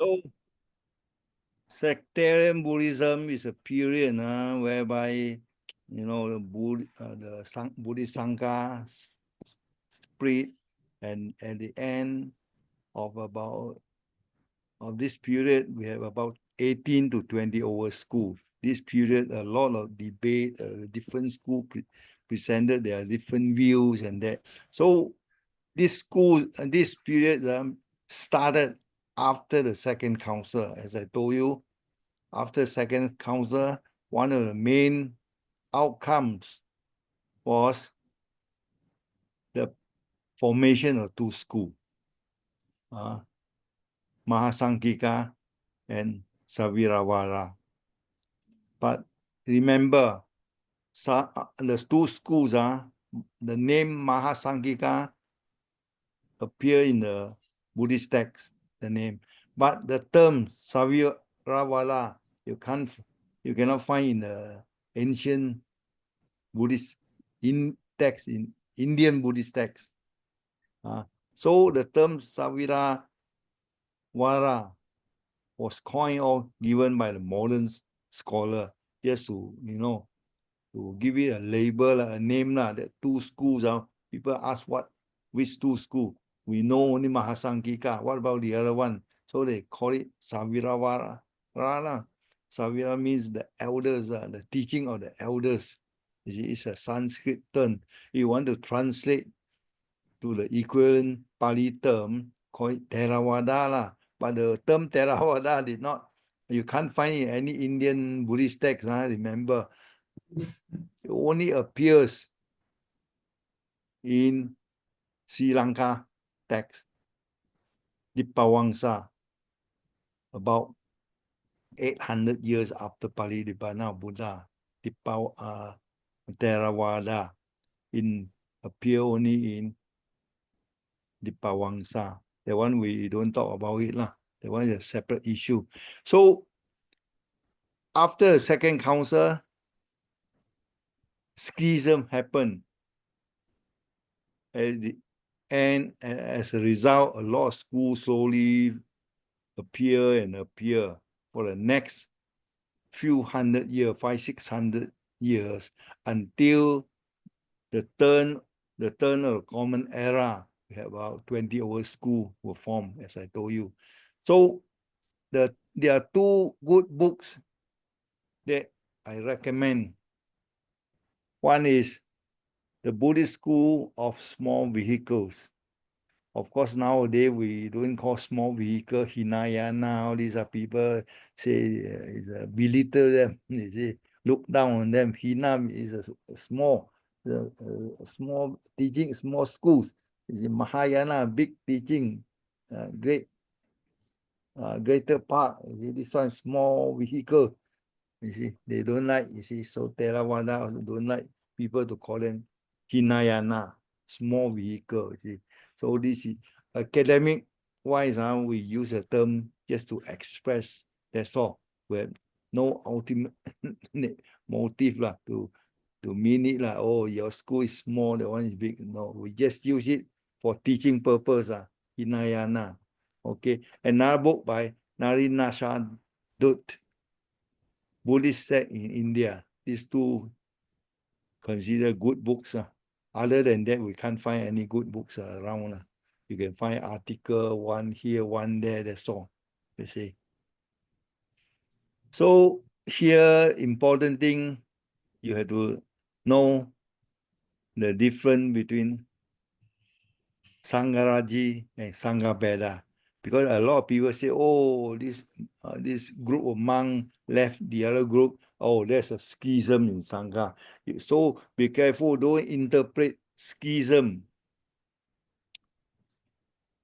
So, sectarian Buddhism is a period whereby, the Buddhist Sangha split, and at the end of this period, we have about 18 to 20 over schools. This period, a lot of debate, different schools presented their different views and that. So this period started after the second council. As I told you, after second council, one of the main outcomes was the formation of two schools, Mahasanghika and Saviravara. But remember, the two schools, the name Mahasanghika appear in the Buddhist text, the name. But the term Saviravara, you cannot find in the ancient Buddhist text, in Indian Buddhist text. So the term Saviravara was coined or given by the modern scholar just to, to give it a label, a name, that two schools. People ask which two schools. We know only Mahasanghika. What about the other one? So they call it Saviravara. Savira means the elders, the teaching of the elders. It's a Sanskrit term. If you want to translate to the equivalent Pali term, call it Theravada. But the term Theravada you can't find it in any Indian Buddhist text, remember. It only appears in Sri Lanka text, Dipawangsa, about 800 years after Parinibbana Buddha. Theravada appear only in Dipawangsa. The one we don't talk about it. That one is a separate issue. So after the second council, schism happened. And as a result, a lot of schools slowly appear for the next few hundred years, 500-600 years, until the turn of the Common Era. We have about 20 over schools were formed, as I told you. So there are two good books that I recommend. One is The Buddhist School of Small Vehicles. Of course, nowadays we don't call small vehicle Hinayana. All these are people say belittle them. They say look down on them. Hina is a small teaching, small schools. Mahayana, big teaching, greater part. This one small vehicle. You see, they don't like. You see, so Theravada also don't like people to call them Hinayana, small vehicle. You see, so this is academic wise. We use a term just to express. That's all. We have no ultimate motive to mean it oh, your school is small, the one is big. No, we just use it for teaching purpose. Hinayana. Okay. Another book by Narinasha Dutt, Buddhist sect in India. These two consider good books. Other than that, we can't find any good books around. You can find article, one here, one there, that's all. You see. So here, important thing, you have to know the difference between Sangharaji and Sanghapeda. Because a lot of people say, oh, this group of monks left the other group. Oh, there's a schism in Sangha. So be careful, don't interpret schism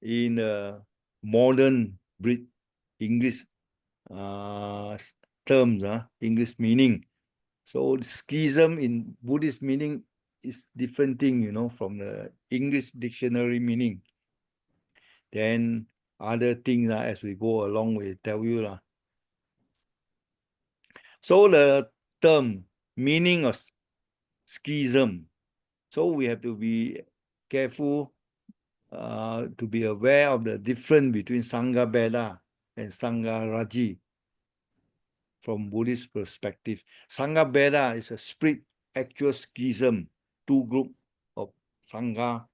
in a modern English terms, English meaning. So schism in Buddhist meaning is different thing, from the English dictionary meaning. Then other things as we go along, we tell you. So the term, meaning of schism. So we have to be careful to be aware of the difference between Sanghapeda and Sangharaji from Buddhist perspective. Sangha is a split actual schism, two groups of Sangha,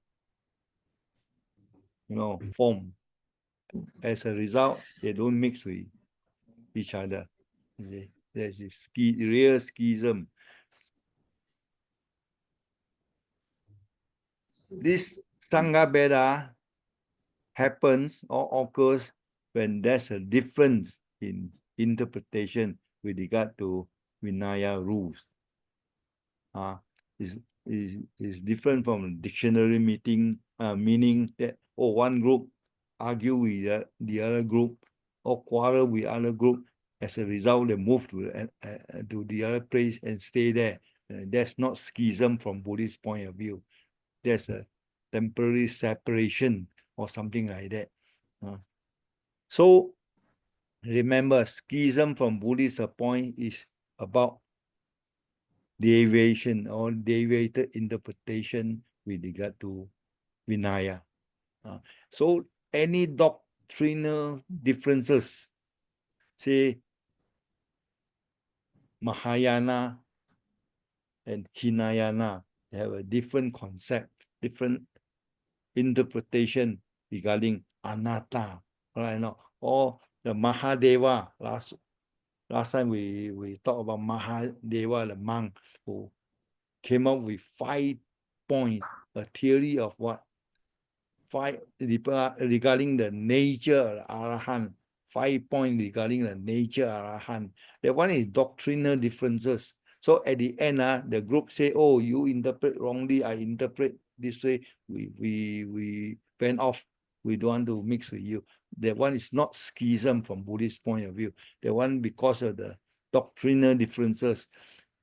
form. As a result, they don't mix with each other. There's this real schism. This Sangha happens or occurs when there's a difference in interpretation with regard to Vinaya rules. Is different from dictionary meaning that one group argue with the other group or quarrel with other group. As a result, they move to the other place and stay there. That's not schism from Buddhist point of view. There's a temporary separation or something like that. So remember, schism from Buddhist point is about deviation or deviated interpretation with regard to Vinaya. So any doctrinal differences, say Mahayana and Hinayana, they have a different concept, different interpretation regarding anatta, right? Or the Mahadeva. Last time we talked about Mahadeva, the monk who came up with 5 points, a theory of what? 5 regarding the nature of Arahant. 5 points regarding the nature of Arahant. That one is doctrinal differences. So at the end, the group say, oh, you interpret wrongly, I interpret this way. We went off. We don't want to mix with you. That one is not schism from Buddhist point of view. That one because of the doctrinal differences.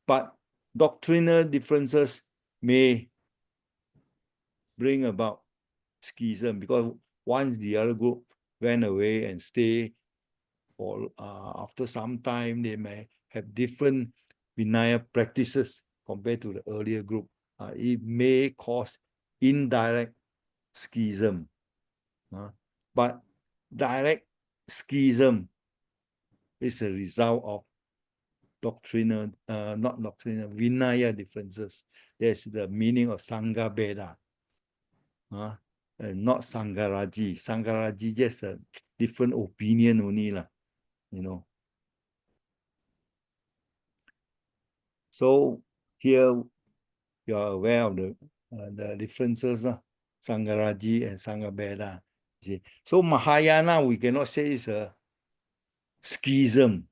But doctrinal differences may bring about schism because once the other group went away and stay, or after some time, they may have different Vinaya practices compared to the earlier group. It may cause indirect schism. But direct schism is a result of doctrinal, not doctrinal, Vinaya differences. That's the meaning of Sangha Beda. Not Sangharaji. Sangharaji just a different opinion only, So here you are aware of the differences, Sangharaji and Sangha Beda. So Mahayana, we cannot say is a schism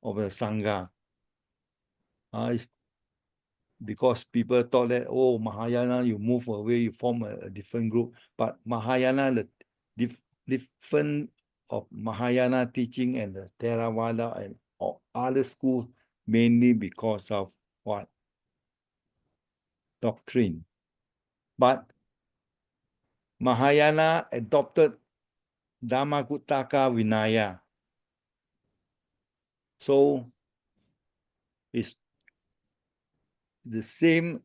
of a Sangha. Because people thought that, oh, Mahayana, you move away, you form a different group. But Mahayana, the different of Mahayana teaching and the Theravada and other schools, mainly because of what? Doctrine. But Mahayana adopted Dhammaguttaka Vinaya. So it's the same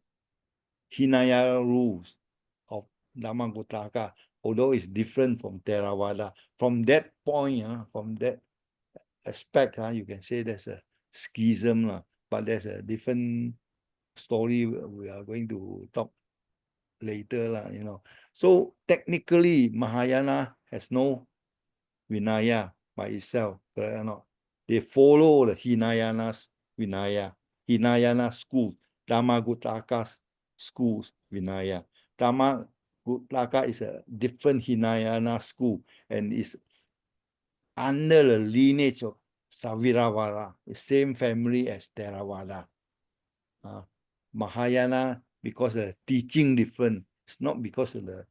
Hinaya rules of Dhammaguttaka, although it's different from Theravada. From that point, from that aspect, you can say there's a schism, but there's a different story we are going to talk later, So technically, Mahayana has no Vinaya by itself, correct or not? They follow the Hinayana's Vinaya, Hinayana schools, Dhammaguttaka's schools, Vinaya. Dhammaguttaka is a different Hinayana school and is under the lineage of Saviravada, the same family as Theravada. Mahayana, because the teaching different, it's not because of the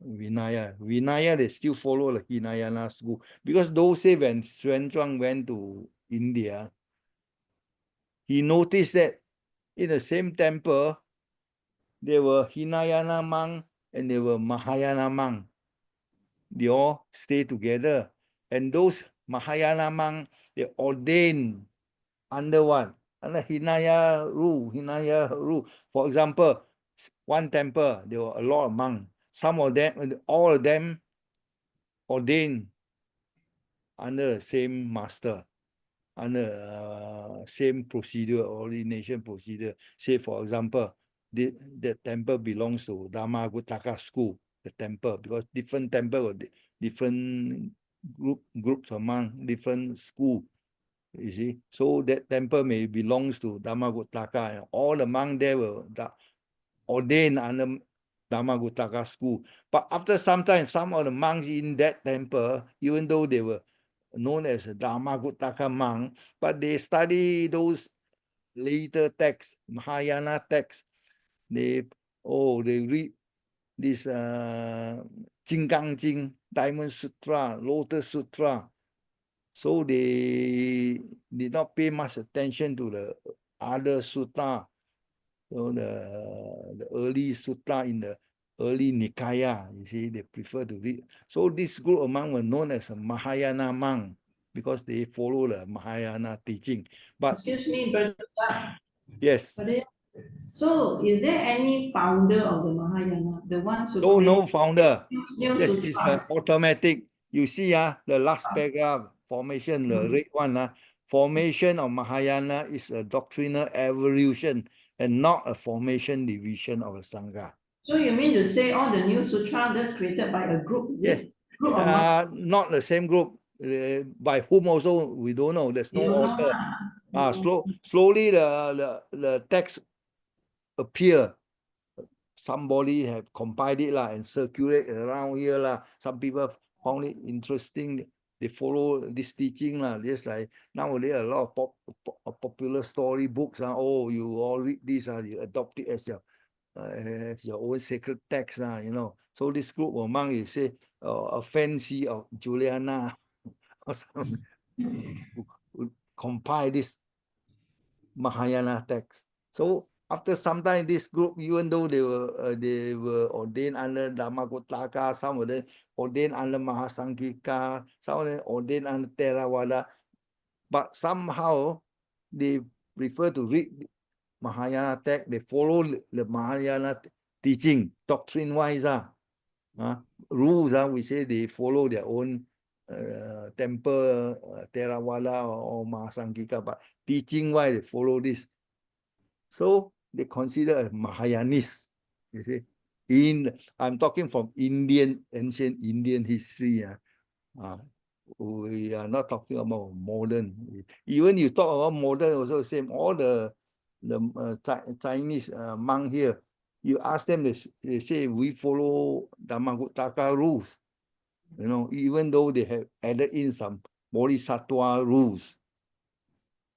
Vinaya. Vinaya, they still follow the Hinayana school. Because those say when Xuan Zhuang went to India, he noticed that in the same temple, there were Hinayana monk and there were Mahayana monk. They all stay together. And those Mahayana monk, they ordained under what? Under Hinaya rule. For example, one temple, there were a lot of monks. Some of them, all of them ordained under the same master, under same procedure, ordination procedure. Say, for example, the temple belongs to Dhamma school, the temple, because different temple or different groups among different school. You see, so that temple may belongs to Dhamma and all the monks there were ordained under Dhamma school. But after some time, some of the monks in that temple, even though they were known as Dhamma monk, but they study those later texts, Mahayana texts. They read this Jinggang Jing, Diamond Sutra, Lotus Sutra. So they did not pay much attention to the other sutta. So the early sutta in the early Nikaya, you see, they prefer to read. So this group of monks were known as a Mahayana monk because they follow the Mahayana teaching. But excuse me, Brother. yes. Brother, so is there any founder of the Mahayana? The ones who No, create no founder. new Yes, it's sutras? automatic. You see, the last paragraph, formation, the red one, formation of Mahayana is a doctrinal evolution and not a formation division of the Sangha. So you mean to say all the new sutras just created by a group, is Yes. it? Group of monks? Not the same group. By whom also, we don't know. There's no You don't know. author. Slowly the text appear. Somebody have compiled it and circulate around here. Some people found it interesting. They follow this teaching. Just like nowadays, a lot of popular story books. Oh, you all read this, you adopt it as your own sacred text. So this group of monks, you say, a fancy of Juliana or some, who compile this Mahayana text. So after some time, this group, even though they were ordained under Dhammakotaka, some of them ordained under Mahasangika, some of them ordained under Theravada, but somehow they prefer to read Mahayana text. They follow the Mahayana teaching, doctrine-wise. Rules, we say they follow their own temple, Theravada or Mahasangika, but teaching-wise, they follow this. So they consider a Mahayanist. You see, I'm talking from ancient Indian history. We are not talking about modern. Even you talk about modern, also same. All the Chinese monk here, you ask them, they say we follow Dhammakotaka rules. Even though they have added in some Bodhisattva rules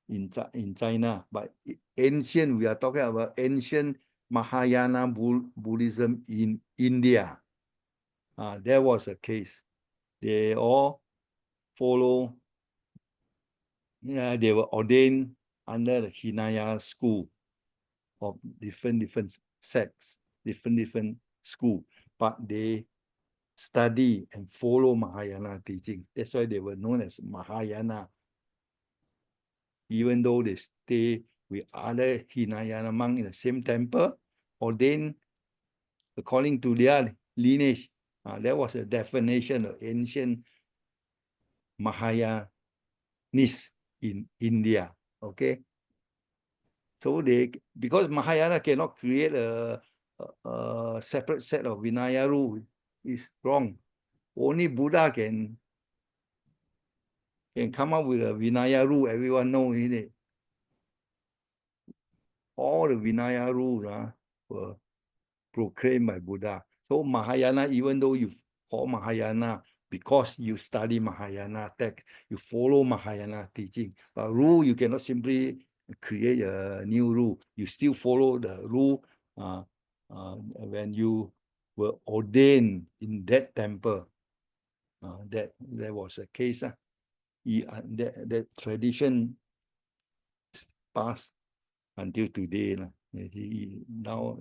in China, but ancient, we are talking about ancient Mahayana Buddhism in India. There was a case. They all follow, they were ordained under the Hinaya school of different sects, different school, but they study and follow Mahayana teaching. That's why they were known as Mahayana. Even though they stay with other Hinayana monks in the same temple, ordained according to their lineage. That was a definition of ancient Mahayanists in India. Okay. So because Mahayana cannot create a separate set of Vinaya rule, is wrong. Only Buddha can come up with a Vinaya rule. Everyone knows it. All the Vinaya rules were proclaimed by Buddha. So Mahayana, even though you call Mahayana because you study Mahayana text, you follow Mahayana teaching. But rule, you cannot simply create a new rule. You still follow the rule when you were ordained in that temple. That was a case. That tradition passed until today. Now,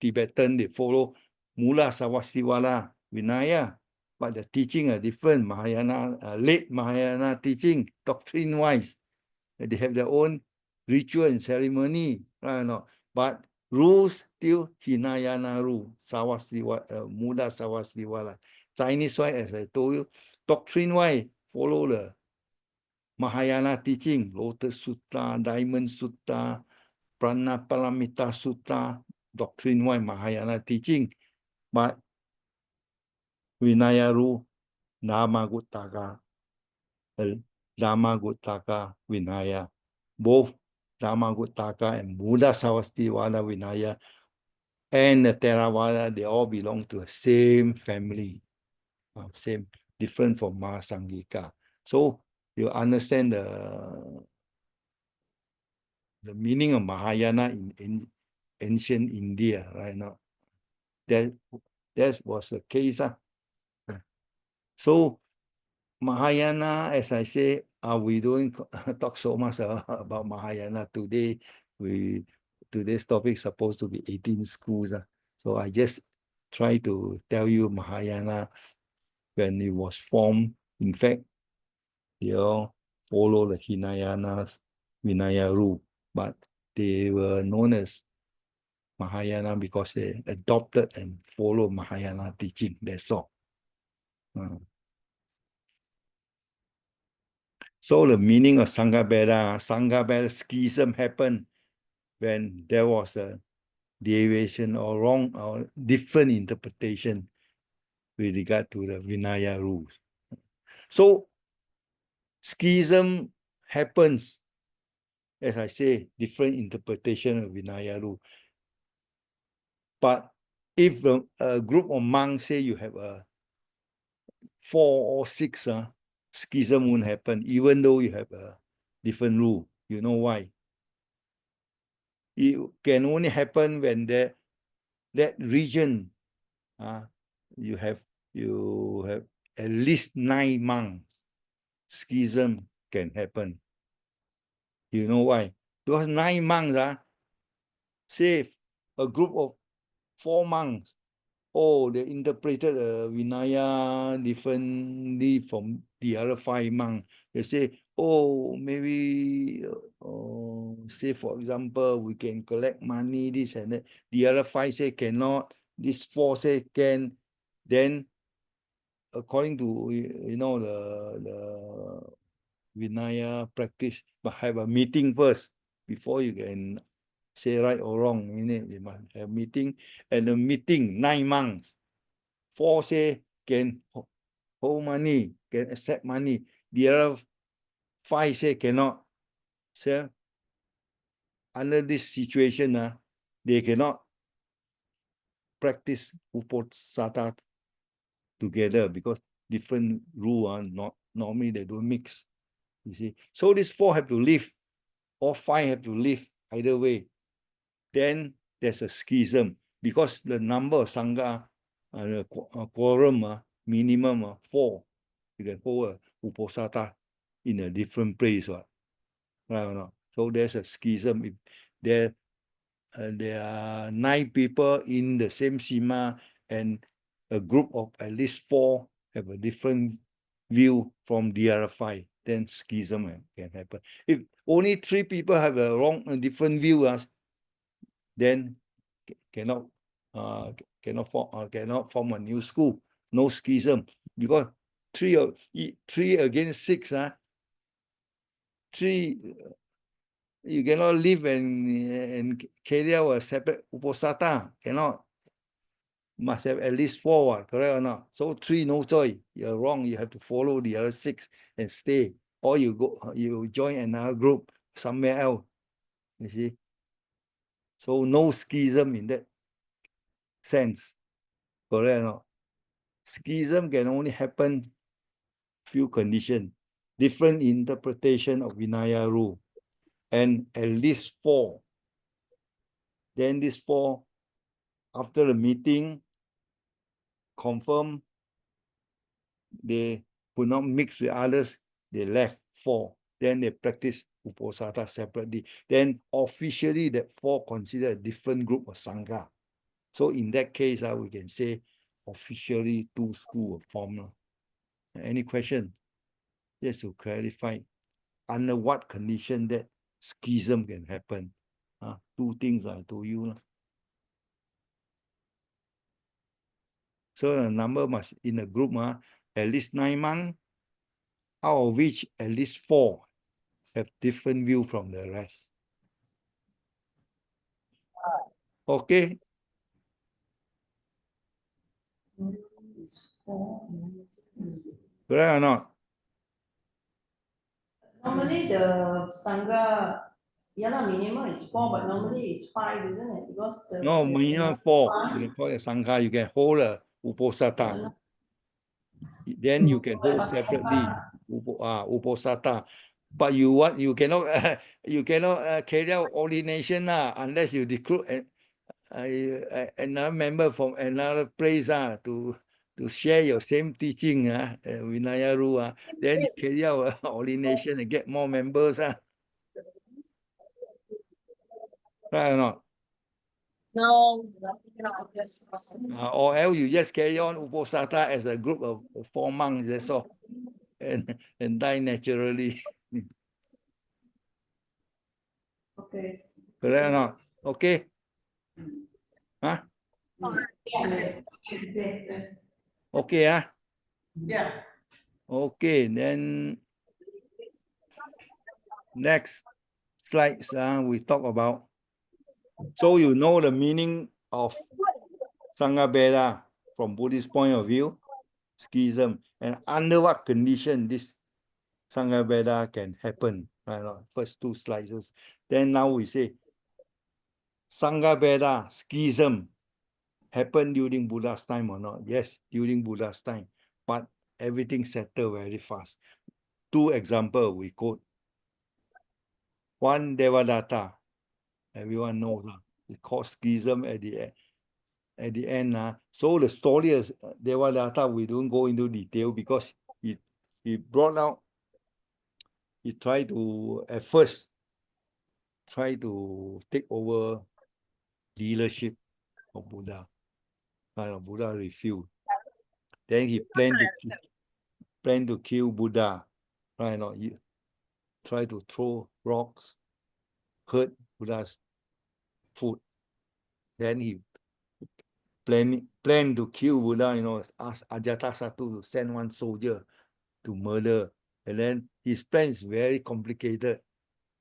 Tibetan, they follow Mula Sarvastivada Vinaya, but the teaching are different. Mahayana, late Mahayana teaching, doctrine-wise. They have their own ritual and ceremony, but rules still Hinayana rule, Mula Sarvastivada. Chinese-wise, as I told you, doctrine-wise, follow the Mahayana teaching, Lotus Sutta, Diamond Sutta, Pranaparamita Sutta, doctrine-wise Mahayana teaching, but Vinaya rule, Dhammaguttaka, Dhammaguttaka Vinaya, both Dhammaguttaka and Buddha Sarvastivada Vinaya and the Theravada, they all belong to the same family, same, different from Mahasangika. So you understand the meaning of Mahayana in ancient India, right now. That was the case. So Mahayana, as I say, we don't talk so much about Mahayana today. Today's topic is supposed to be 18 schools. So I just try to tell you Mahayana when it was formed. In fact, they all follow the Hinayana's Vinaya rule, but they were known as Mahayana because they adopted and followed Mahayana teaching. That's all. So the meaning of Sangha schism happened when there was a deviation or wrong or different interpretation with regard to the Vinaya rules. So schism happens, as I say, different interpretation of Vinaya rule. But if a group of monks say you have a 4 or 6, schism won't happen, even though you have a different rule. You know why? It can only happen when that region, you have at least 9 monks. Schism can happen. You know why? Because 9 monks, say a group of 4 monks, they interpreted Vinaya differently from the other 5 monks. They say, maybe, say for example, we can collect money, this and that. The other 5 say cannot. This 4 say can. Then, according to the Vinaya practice, but have a meeting first before you can say right or wrong. You must have a meeting, and the meeting 9 months. 4 say can hold money, can accept money. The other 5 say cannot. So under this situation, they cannot practice uposatha together because different rule not normally they don't mix. You see, so these 4 have to leave, or 5 have to leave. Either way, then there's a schism because the number of sangha, quorum, minimum 4. You can hold a uposatha in a different place, right or not? So there's a schism. If there are 9 people in the same sima, and a group of at least 4 have a different view from the other 5, then schism can happen. If only 3 people have a different view, then cannot form a new school. No schism, because 3 against 6, 3 you cannot live and carry out a separate uposatha. Cannot. Must have at least 4, correct or not? So 3, no choice. You're wrong. You have to follow the other 6 and stay. Or you join another group somewhere else. You see? So no schism in that sense. Correct or not? Schism can only happen few conditions. Different interpretation of Vinaya rule. And at least 4. Then these 4, after the meeting, confirm they could not mix with others, they left 4. Then they practice uposatha separately. Then officially that 4 consider a different group of sangha. So in that case, we can say officially 2 schools are formed. Any question? Just to clarify, under what condition that schism can happen? 2 things I told you. So the number must in a group, at least 9 months. out of which at least 4 have different view from the rest. Okay? It's 4. Correct or not? Normally the Sangha, yeah, lah, minimum is 4, but normally it's 5, isn't it? Because the No, there's minimum another 4. You one. can call it Sangha. You can hold a Uposatha. Then you can hold separately Uposatha. But you cannot carry out ordination unless you recruit another member from another place to share your same teaching Vinaya rule then you carry out ordination and get more members right or not? No. Or else you just carry on Uposatha as a group of 4 monks, that's all, and die naturally. Okay. Correct or not? Okay? Huh? Yeah. Okay. Yes. Okay, Yeah. Okay, then next slides we talk about. So you know the meaning of Sangha Veda from Buddhist point of view, schism, and under what condition this Sangha Veda can happen. Right? First 2 slides. Then now we say Sangha Veda, schism, happened during Buddha's time or not? Yes, during Buddha's time. But everything settled very fast. 2 examples we quote. One Devadatta, everyone knows. It's called schism at the end. So the story of Devadatta, we don't go into detail because he brought out, he tried to, at first, try to take over leadership of Buddha. Buddha refused. Then he planned to kill Buddha. Right? He tried to throw rocks, hurt Buddha's foot. Then he planned to kill Buddha, asked Ajatasattu to send 1 soldier to murder. And then his plan is very complicated.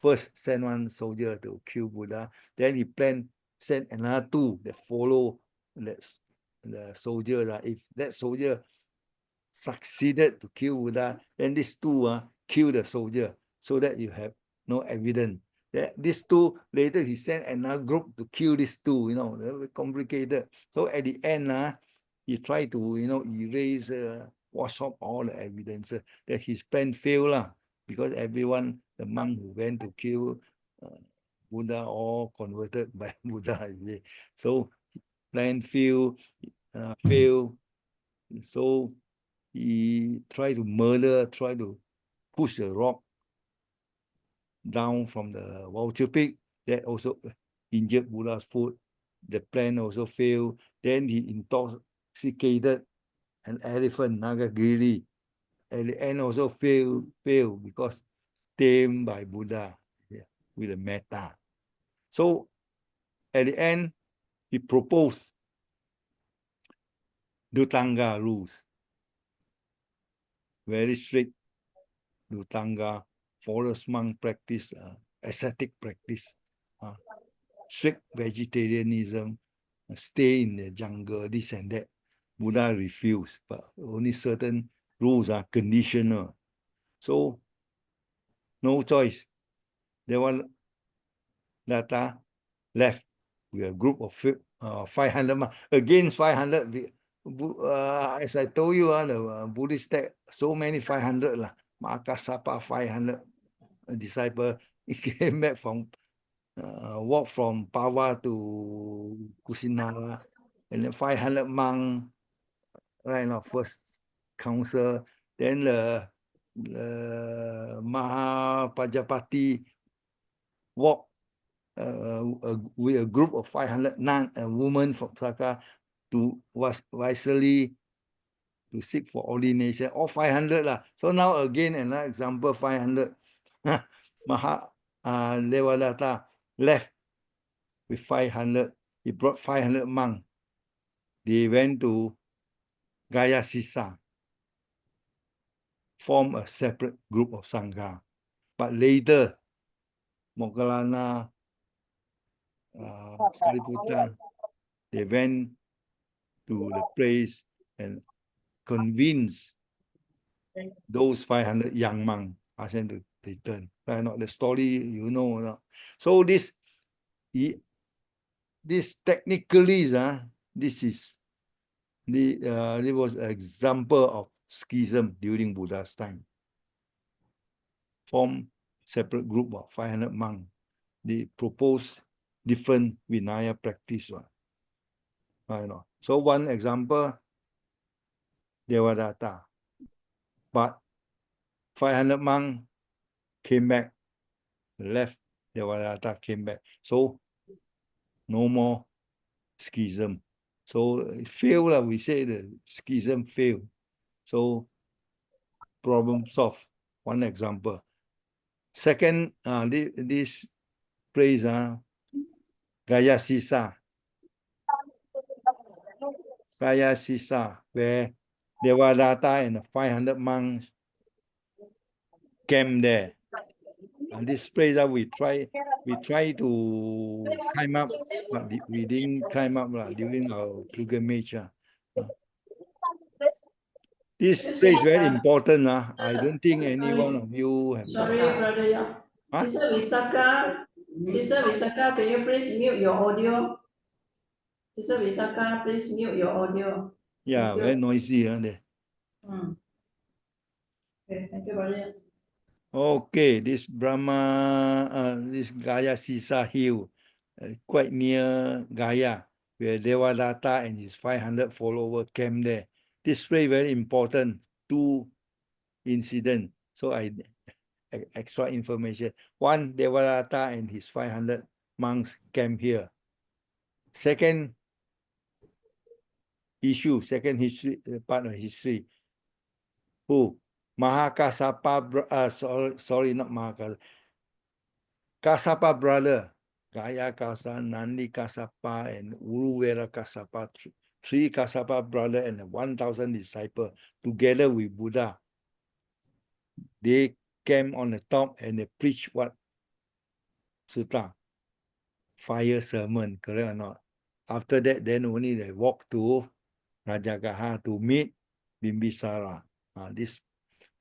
First, send 1 soldier to kill Buddha. Then he planned send another 2 that follow the soldier. If that soldier succeeded to kill Buddha, then these 2 kill the soldier so that you have no evidence. These 2, later he sent another group to kill these 2, very complicated. So at the end, he tried to, erase, wash off all the evidence that his plan failed because everyone, the monk who went to kill Buddha, all converted by Buddha. So plan failed. So he tried to murder, tried to push the rock down from the vulture peak. That also injured Buddha's foot. The plan also failed. Then he intoxicated an elephant, Nagagiri. At the end also failed because tamed by Buddha with a metta. So at the end, he proposed Dutanga rules. Very strict Dutanga forest monk practice, ascetic practice, strict vegetarianism, stay in the jungle, this and that. Buddha refused, but only certain rules are conditional. So, no choice. Devadatta left with a group of 500 monks. Against 500, as I told you, the Buddhist text, so many 500 lah. Makasapa 500 disciple. He came back from walk from Pava to Kusinara, and then 500 monk, right now, first council. Then the Mahapajapati walk with a group of 500 women from Saka was wisely to seek for ordination, all 500 lah. So now again another example, 500. Devadatta left with 500. He brought 500 monks. They went to Gaya Sisa form a separate group of Sangha. But later, Moggallana, Sariputta, they went to the place and convinced those 500 young monks, asked them to return. Right? Not the story, you know. No? So this technically, this was an example of schism during Buddha's time. Form separate group of 500 monks. They propose different Vinaya practice. Right? So one example, Devadatta. But 500 monks came back, left Devadatta, came back. So no more schism. So it failed, we say the schism failed. So problem solved. One example. Second, this phrase, Gaya Sisa. Gaya Sisa, where Devadatta and 500 monks came there. And this place we try to climb up, but we didn't climb up during our pilgrimage. This place is very important. I don't think any one of you have. Sorry, Brother Yang. Huh? Sister Visakha, can you please mute your audio? Sister Visakha, please mute your audio. Yeah, Thank you. very noisy there. Okay, thank you, Brother Yang. Okay, this this Gaya Sisa Hill, quite near Gaya, where Devadatta and his 500 followers came there. This place very important. Two incidents. So extra information. One, Devadatta and his 500 monks came here. Second issue, second history, part of history. Who? Mahakasapa, sorry, not Mahakasapa. Kasapa brother, Gaya Kasa, Nandi Kasapa, and Uruvela Kasapa, three Kasapa brother and 1,000 disciples together with Buddha. They came on the top and they preached what? Sutta. Fire sermon, correct or not? After that, then only they walk to Rajagaha to meet Bimbisara.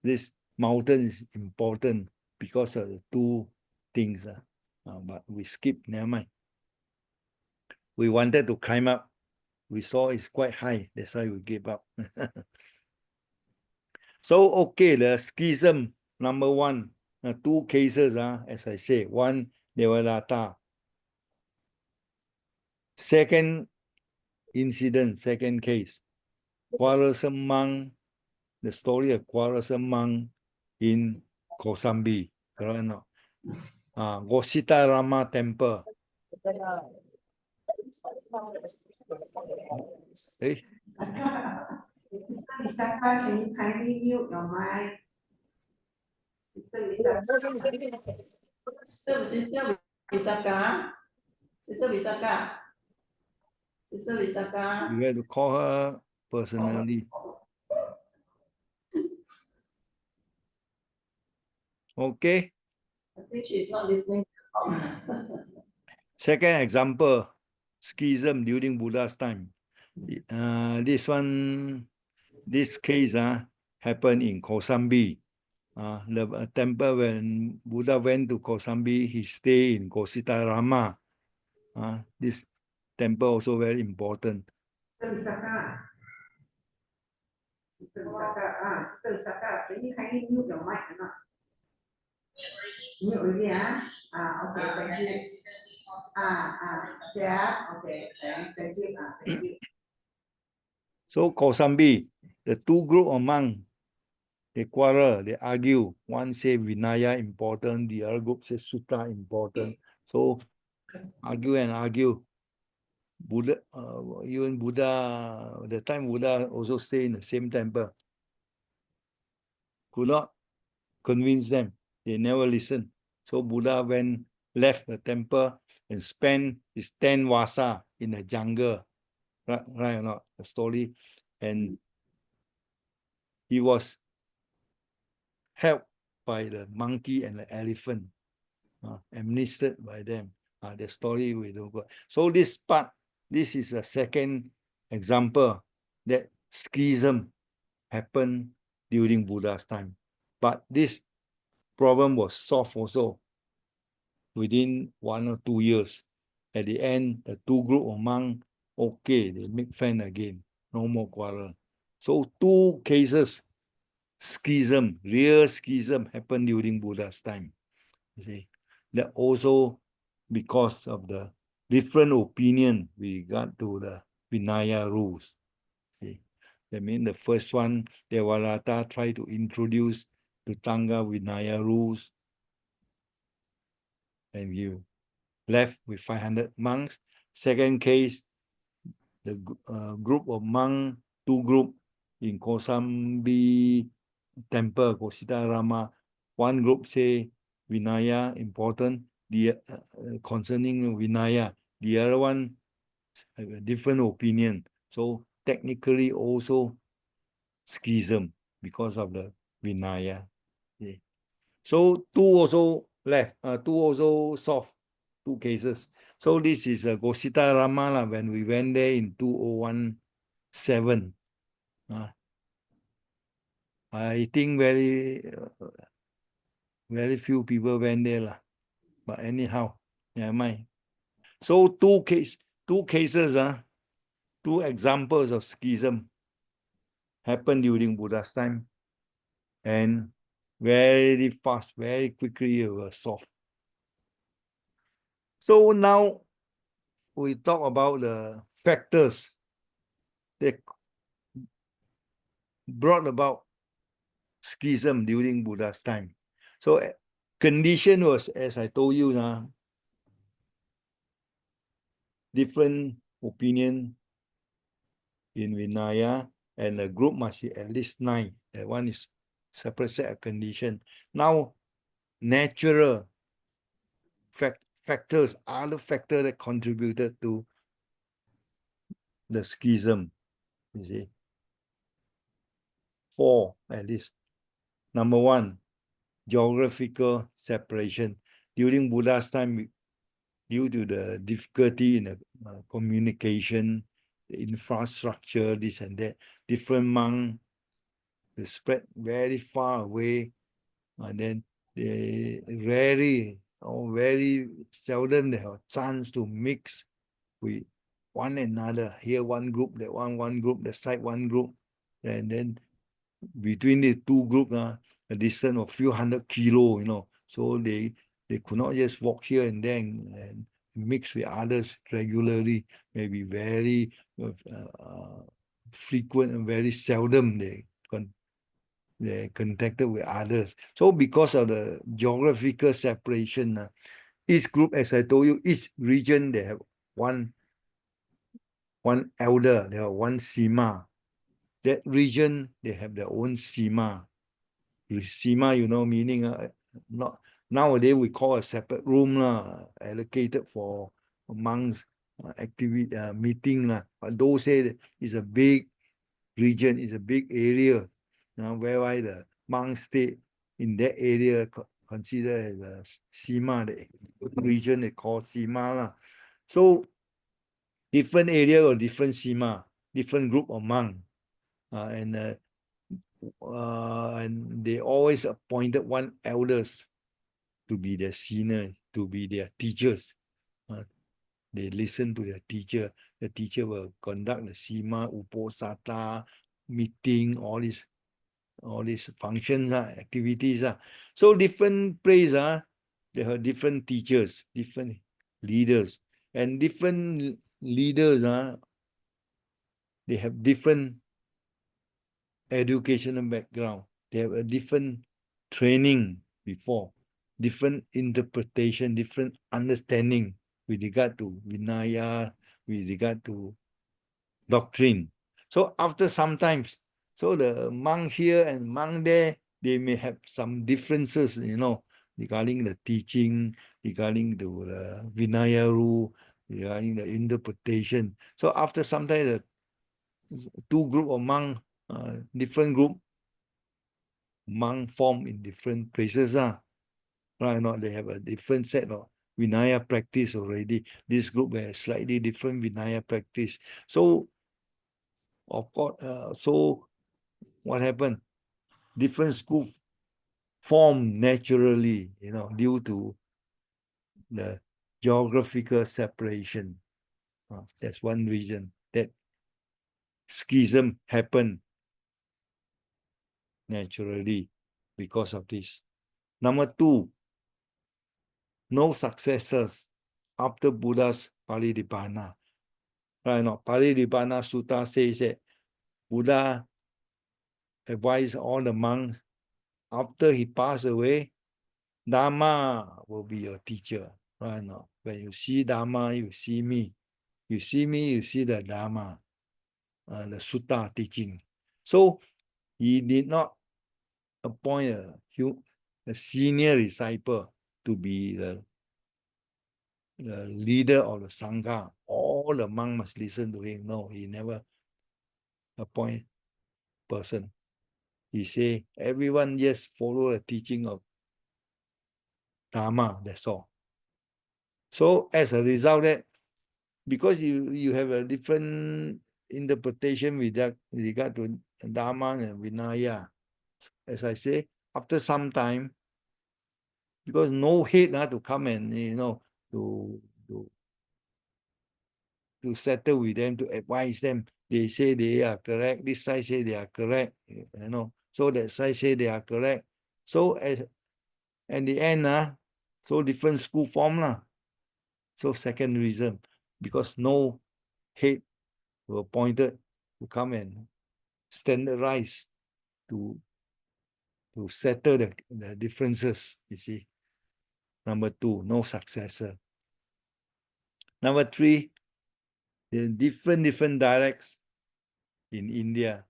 This mountain is important because of the two things. But we skip, never mind. We wanted to climb up. We saw it's quite high. That's why we gave up. So, okay, the schism, number one. Two cases, as I say. One, Devadatta. Second incident, second case. Quarrelsome monk, the story of quarrelsome monk in Kosambi. Correct or not? Gosita Rama Temple. Hey. Sister Visakha, can you kindly mute your mic? Sister Visakha. Sister Visakha. Sister Visakha. Sister Visakha. You have to call her personally. Okay. I think she is not listening. Second example, schism during Buddha's time. This case happened in Kosambi. The temple when Buddha went to Kosambi, he stayed in Gosita Rama. This temple also very important. Sister Visakha. Sister Visakha. Sister Visakha, can you kindly mute your mic or not? Mute already, okay, thank you. Yeah, okay, thank you, thank you. So Kosambi, the two group of monks, they quarrel, they argue. One say Vinaya important, the other group says Sutta important. So argue and argue. Buddha, even Buddha, the time Buddha also stay in the same temple. Could not convince them. They never listened. So Buddha left the temple and spent his 10 vasa in the jungle. Right or not? The story. And he was helped by the monkey and the elephant, administered by them. The story we don't go. So this part, this is a second example that schism happened during Buddha's time. But this problem was solved also within 1 or 2 years. At the end, the two group of monks, okay, they make friends again. No more quarrel. So 2 cases, schism, real schism happened during Buddha's time. You see, that also because of the different opinion with regard to the Vinaya rules. See, that means the first one, Devadatta tried to introduce the Tanga Vinaya rules, and you left with 500 monks. Second case, the group of monks, 2 groups in Kosambi temple, Kositarama. One group say Vinaya important, the concerning Vinaya. The other one have a different opinion. So technically also schism because of the Vinaya. Okay. So 2 also left, 2 also solved, 2 cases. So this is Gosita Rama when we went there in 2017. I think very few people went there lah. But anyhow, never mind. So 2 cases, 2 examples of schism happened during Buddha's time, and very fast, very quickly it was solved. So now we talk about the factors that brought about schism during Buddha's time. So condition was, as I told you now, different opinion in Vinaya, and the group must be at least 9. That one is separate set of condition. Now, natural factors, other factors that contributed to the schism, you see. 4 at least. Number 1, geographical separation. During Buddha's time, due to the difficulty in the communication, the infrastructure, this and that, different monks, they spread very far away, and then they rarely or very seldom they have chance to mix with one another. Here one group, that one group, that side one group, and then between the 2 groups, a distance of few hundred kilo, so they could not just walk here and there and mix with others regularly. Maybe very frequent and very seldom they contacted with others. So because of the geographical separation, each group, as I told you, each region, they have one elder, they have one sima. That region, they have their own sima. Sima, meaning not nowadays we call a separate room allocated for monks activity meeting But those say it's a big region, it's a big area, whereby the monks stay in that area considered as a sima, the region they call sima . So different area or different sima, different group of monks, and they always appointed one elders to be their senior, to be their teachers. They listen to their teacher. The teacher will conduct the sima, uposatha, meeting, all these functions, activities. So different place, they have different teachers, different leaders, and different leaders, they have different educational background. They have a different training before, different interpretation, different understanding with regard to Vinaya, with regard to doctrine. So after sometimes, so the monk here and monk there, they may have some differences, regarding the teaching, regarding the Vinaya rule, regarding the interpretation. So after some time, the 2 group of monks, different group, monk form in different places. Right? Not they have a different set of Vinaya practice already. This group has slightly different Vinaya practice. So, of course, so what happened? Different school form naturally, due to the geographical separation. That's one reason that schism happened naturally because of this. Number two, no successors after Buddha's parinibbana. Right? No, parinibbana Sutta says that Buddha advised all the monks after he passed away, Dharma will be your teacher. Right? No, when you see Dharma, you see me. You see me, you see the Dharma, the Sutta teaching. So he did not appoint a senior disciple to be the leader of the Sangha. All the monks must listen to him. No, he never appoint person. He say, everyone just follow the teaching of Dharma, that's all. So as a result, that because you have a different interpretation with regard to Dharma and Vinaya, as I say, after some time, because no hate to come and to settle with them, to advise them. They say they are correct. This side say they are correct. So that side say they are correct. So at the end, so different school form . So second reason, because no head were appointed to come and standardize to settle the differences, you see. Number two, no successor. Number three, the different dialects in India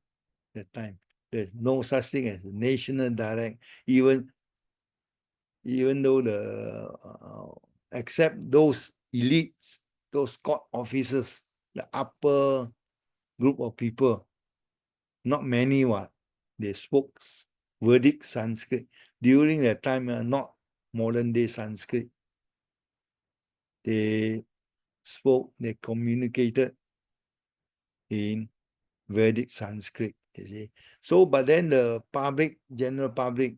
that time. There's no such thing as a national dialect, even though except those elites, those court officers, the upper group of people, not many they spoke Vedic Sanskrit. During that time, not modern day Sanskrit. They communicated in Vedic Sanskrit, you see. So, but then the general public,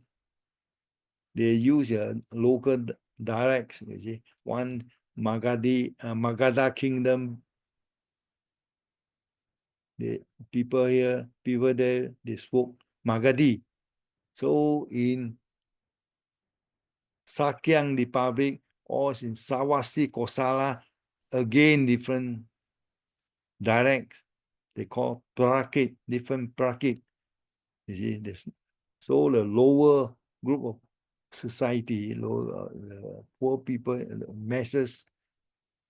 they use local dialects, you see. One Magadha kingdom, the people there, they spoke Magadhi. So in Sakyang Republic or in Savasti Kosala, again different dialects. They call Prakrit, different Prakrit. You see, so the lower group of society, the poor people, the masses,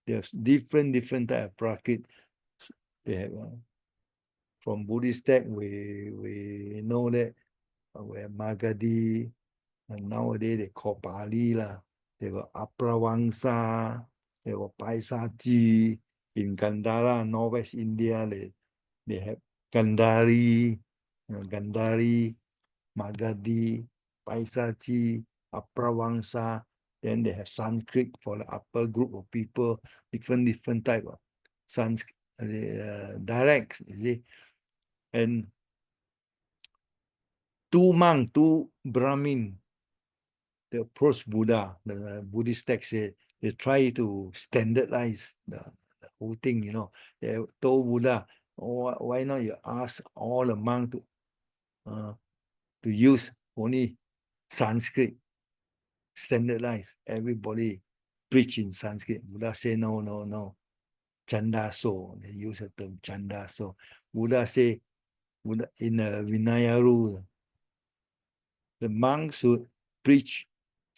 there's different type of Prakrit. They have from Buddhist text, we know that where Magadhi, and nowadays they call Pali lah. They got Aprawangsa, they got Paisaji. In Gandhara, Northwest India, they have Gandhari, Magadhi, Paisaji, Aprawangsa. Then they have Sanskrit for the upper group of people, different type of Sanskrit dialects, you see. And two Brahmin, they approach Buddha, the Buddhist text say, they try to standardize the whole thing, They told Buddha, why not you ask all the monks to use only Sanskrit, standardize, everybody preach in Sanskrit. Buddha say, no. Chandaso, they use the term Chandaso. Buddha say, in the Vinaya rule, the monks should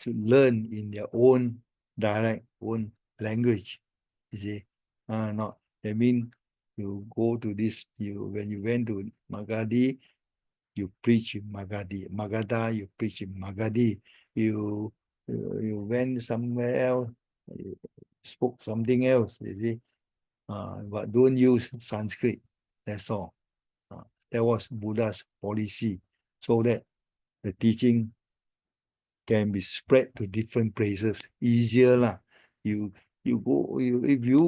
learn in their own dialect, own language. You see, not. I mean, you go to when you went to Magadhi, you preach in Magadhi. Magadha, you preach in Magadhi. You went somewhere else, you spoke something else. You see, but don't use Sanskrit. That's all. That was Buddha's policy, so that the teaching can be spread to different places easier lah. If you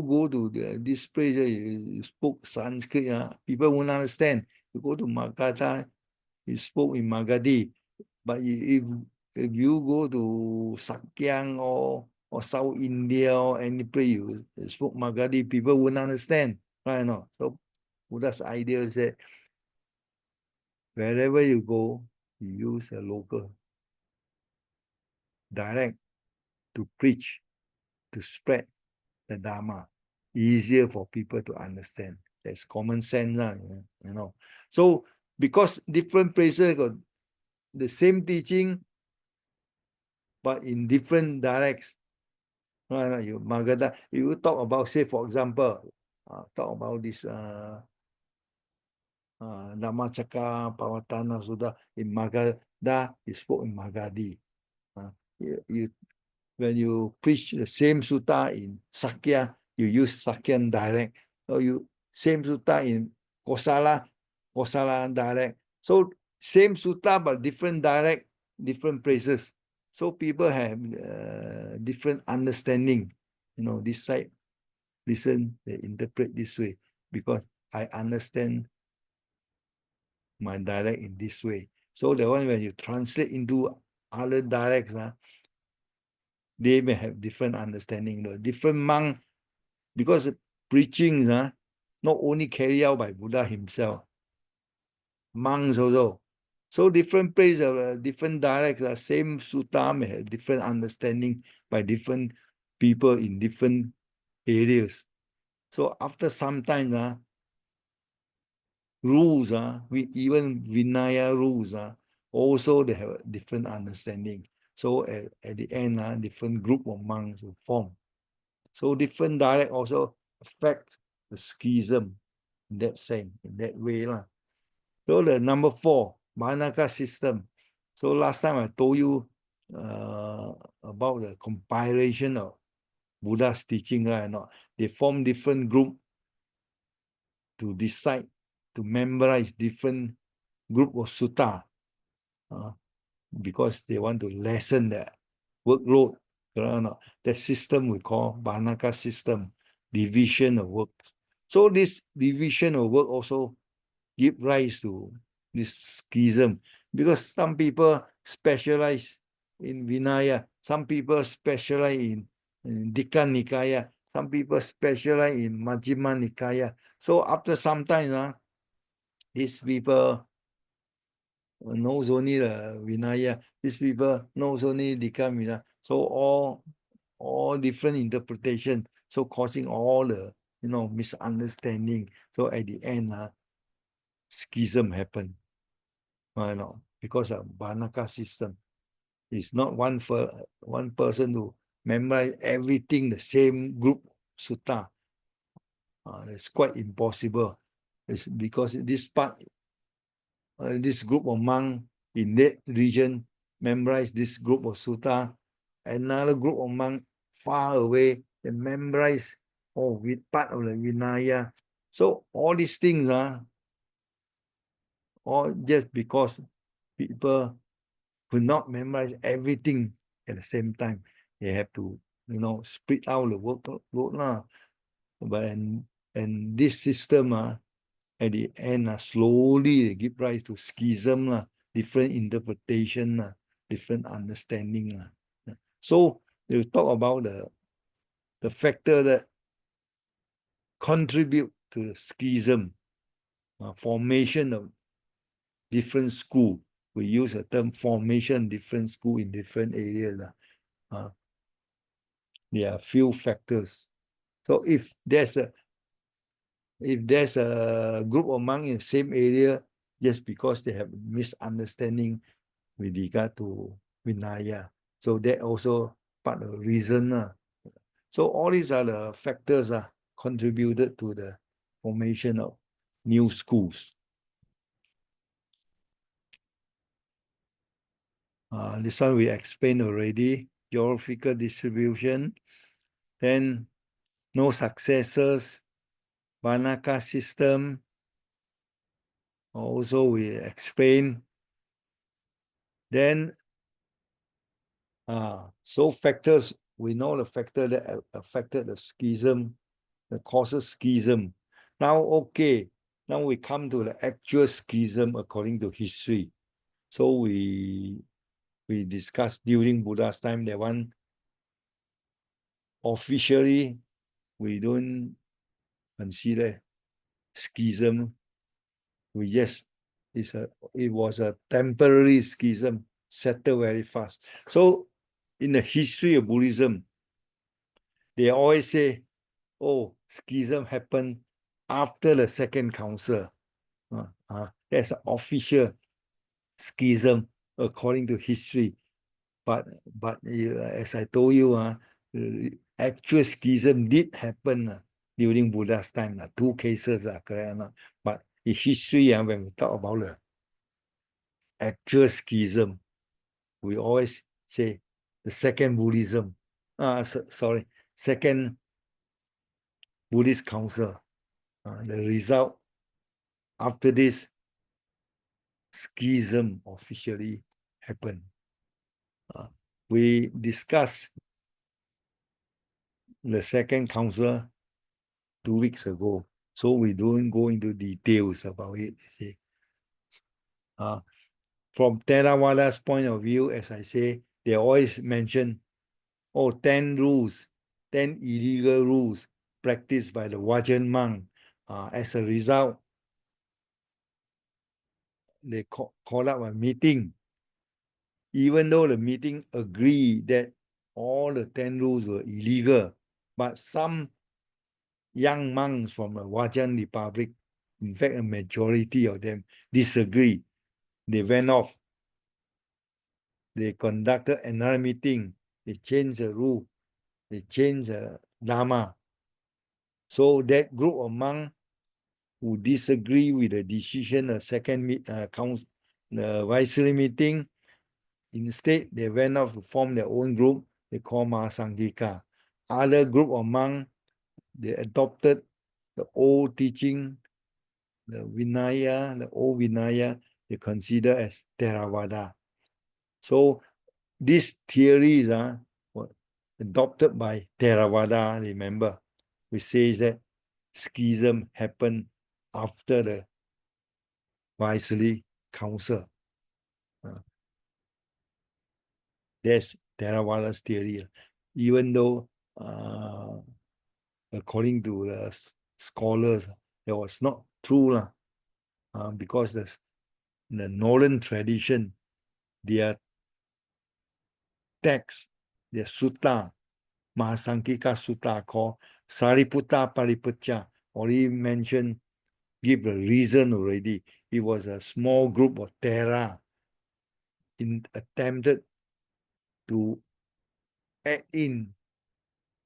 go to this place, you spoke Sanskrit, people won't understand. You go to Magadha, you spoke in Magadhi, but if you go to Sakyang or South India or any place you spoke Magadhi, people won't understand, right or not? So Buddha's idea is that wherever you go, you use a local dialect to preach, to spread the Dharma, easier for people to understand. That's common sense, you know. So because different places got the same teaching, but in different dialects, right? You Magadha, you talk about, say, for example, talk about this Dhammacakka Pavattana Sutta in Magadha, you spoke in Magadhi. When you preach the same sutta in Sakya, you use Sakyan dialect. Or you same sutta in Kosala dialect. So same sutta but different dialect, different places. So people have different understanding. You know, this side listen, they interpret this way because I understand my dialect in this way. So the one when you translate into other dialects, they may have different understanding. Different monk, because preaching not only carried out by Buddha himself, monks also. So different place, different dialects, same sutta may have different understanding by different people in different areas. So after some time, rules, even Vinaya rules, also they have a different understanding. So at the end, different group of monks will form. So different dialect also affect the schism in that sense, in that way. So the number 4, Bhanaka system. So last time I told you about the compilation of Buddha's teaching, right? They form different group to decide, to memorize different group of sutta because they want to lessen the workload. That system we call Bhanaka system, division of work. So this division of work also give rise to this schism because some people specialize in Vinaya, some people specialize in Nikaya, some people specialize in Majjhima Nikaya. So after some time, these people knows only the Vinaya, these people knows only Nikaya. So all different interpretation, so causing all the misunderstanding. So at the end, schism happen. Because of Bhanaka system. It's not one person to memorize everything, the same group sutta. It's quite impossible. It's because this group of monks in that region memorize this group of sutta. Another group of monks far away, they memorize with part of the Vinaya. So all these things all just because people will not memorize everything at the same time. They have to, split out the workload. And this system, at the end, slowly they give rise to schism, different interpretation, different understanding. So they will talk about the factor that contribute to the schism, formation of different school. We use the term formation different school in different areas. There are few factors. So if there's a group of monks in the same area, just because they have misunderstanding with regard to Vinaya, so that also part of the reason. So all these are the factors contributed to the formation of new schools. This one we explained already, geographical distribution. Then no successors, Bhanaka system. Also we explain Then, so factors, we know the factor that affected the schism, the causes schism. Now, okay, now we come to the actual schism according to history. So we discussed during Buddha's time, that one officially we don't consider schism. We just, it was a temporary schism, settled very fast. So in the history of Buddhism, they always say, oh, schism happened after the second council. That's an official schism according to history. But as I told you, actual schism did happen during Buddha's time. 2 cases, correct or not? But in history, when we talk about the actual schism, we always say the second Buddhism. Sorry, second Buddhist Council. The result after this schism officially happened. We discussed the second council 2 weeks ago, so we don't go into details about it. See. From Theravada's point of view, as I say, they always mention, 10 rules, 10 illegal rules practiced by the Wajan monk. As a result, they call up a meeting. Even though the meeting agreed that all the 10 rules were illegal, but some young monks from the Wajan Republic, in fact, a majority of them disagree. They went off. They conducted another meeting. They changed the rule. They changed the Dharma. So that group of monks who disagree with the decision, the second council, the viceroy meeting, instead they went off to form their own group. They call Mahasangika. Other group of monks, they adopted the old teaching, the Vinaya, the old Vinaya, they consider as Theravada. So these theories were adopted by Theravada, remember. We say that schism happened after the Viceroy Council. That's Theravada's theory. Even though, according to the scholars, it was not true, because the Northern tradition, their text, their sutta, Mahasangika Sutta called Sariputta Pariputya, already mentioned, give the reason already. It was a small group of Thera attempted to add in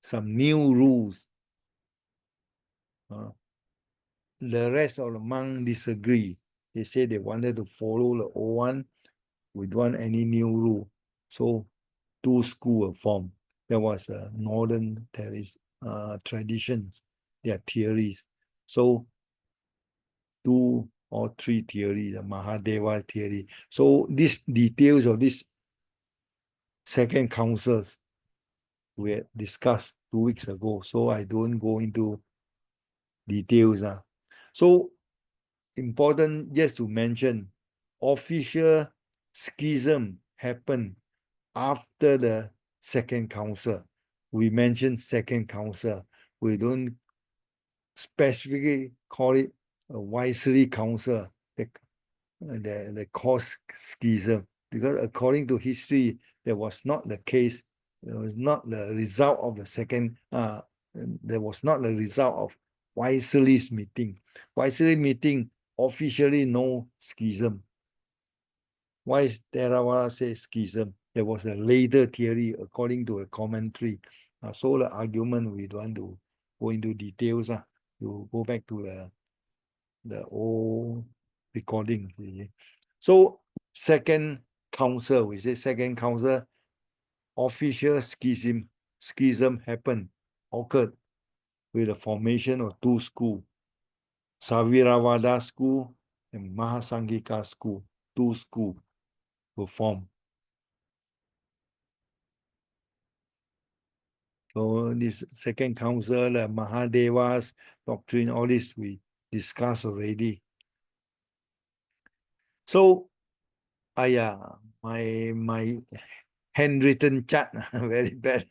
some new rules. The rest of the monks disagree. They say they wanted to follow the old one. We don't want any new rule. So 2 schools were formed. There was a northern traditions, their theories. So 2 or 3 theories, the Mahadeva theory. So these details of this second councils we had discussed 2 weeks ago. So I don't go into details. So important just to mention, official schism happened after the second council. We mentioned second council. We don't specifically call it a Viceroy Council, the cause schism, because according to history, that was not the case. It was not the result of the second, there was not the result of Viceroy's meeting. Viceroy meeting officially no schism. Why is Theravada say schism? There was a later theory according to a commentary. So the argument, we don't want to go into details. You go back to the old recording. So second council, we say second council, official schism happened, occurred with the formation of 2 schools, Saviravada school and Mahasangika school. 2 schools were formed. So this second council, the Mahadeva's doctrine, all this we discussed already. So, my handwritten chart very bad.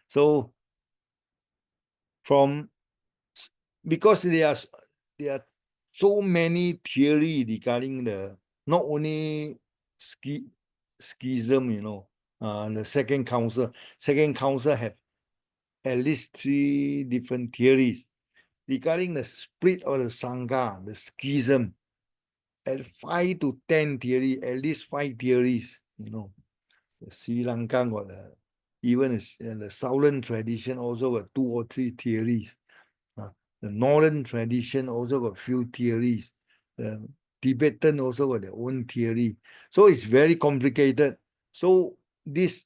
So because there are so many theory regarding the not only schism, the second council. Second council have at least 3 different theories regarding the split of the Sangha, the schism. At 5 to 10 theory, at least 5 theories, The Sri Lanka got even the Southern tradition also got 2 or 3 theories. The Northern tradition also got few theories. The Tibetan also got their own theory. So it's very complicated. So these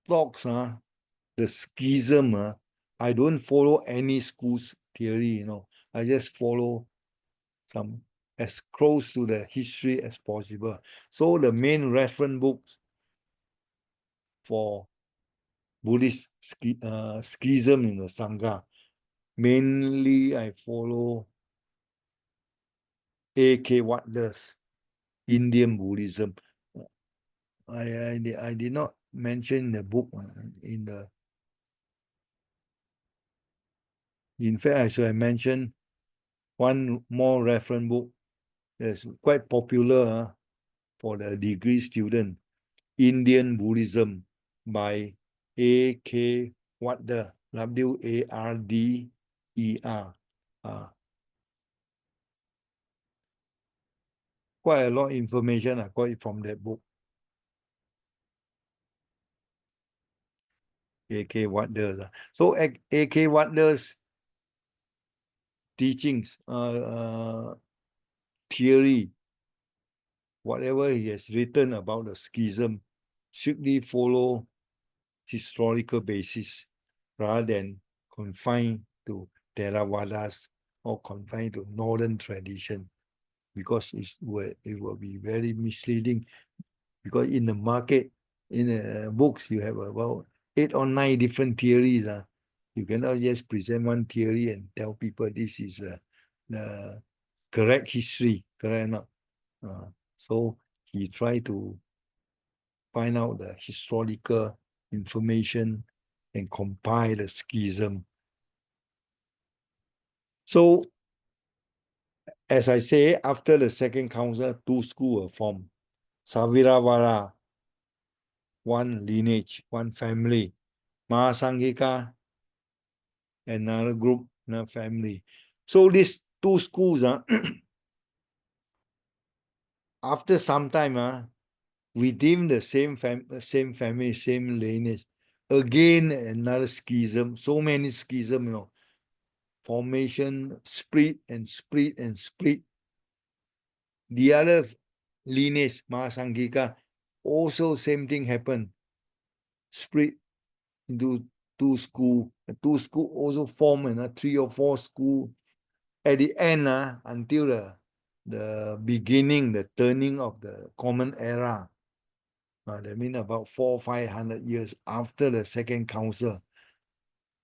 talks, the schism, I don't follow any school's theory, I just follow some as close to the history as possible. So the main reference books for Buddhist schism in the Sangha, mainly I follow A.K. Wadler's Indian Buddhism. I did not mention the book in fact I should have mentioned one more reference book that's quite popular for the degree student, Indian Buddhism by A.K. Wadler, Warder. Quite a lot of information I got it from that book. A.K. Wadler. So A.K. Wadler's teachings, theory, whatever he has written about the schism, strictly follow historical basis rather than confined to Theravadas or confined to Northern tradition, because it will be very misleading. Because in the market, in the books, you have about 8 or 9 different theories. You cannot just present one theory and tell people this is the correct history, correct or not? So he tried to find out the historical information and compile the schism. So, as I say, after the second council, 2 schools were formed. Saviravara, one lineage, one family. Mahasangika, another group, another family. So these 2 schools, after some time, within the same family, same lineage, again another schism. So many schism, formation, split and split and split. The other lineage, Mahasangika, also same thing happened. Split into 2 schools. 2 schools also form 3 or 4 schools. At the end, until the beginning, the turning of the Common Era, that means about 400 or 500 years after the second council,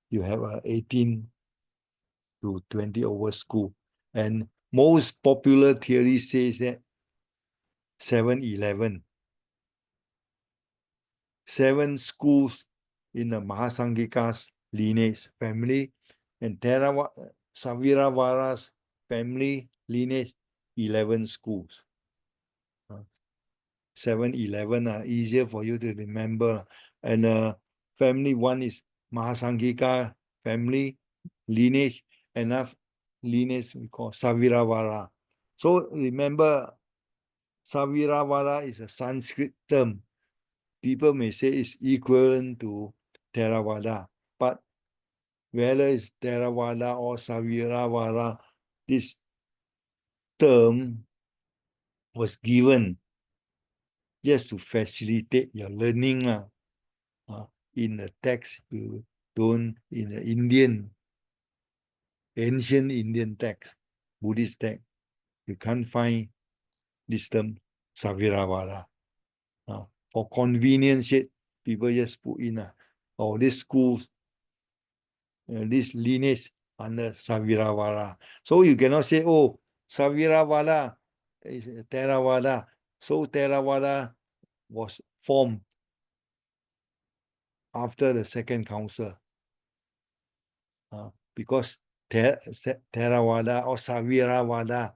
you have 18 to 20 over school. And most popular theory says that 711. 7 schools in the Mahasangika's lineage family, and Saviravara's family lineage, 11 schools. 711 easier for you to remember. And family 1 is Mahasangika family lineage, enough lineage we call Saviravara. So remember, Saviravara is a Sanskrit term. People may say it's equivalent to Theravada, but whether it's Theravada or Saviravara, this term was given just to facilitate your learning. In the text, you don't, in the ancient Indian text, Buddhist text, you can't find this term Saviravara. For convenience sake, people just put in or this school, this lineage under Saviravada. So you cannot say, oh, Saviravada is Theravada. So Theravada was formed after the second council. Because Theravada or Saviravada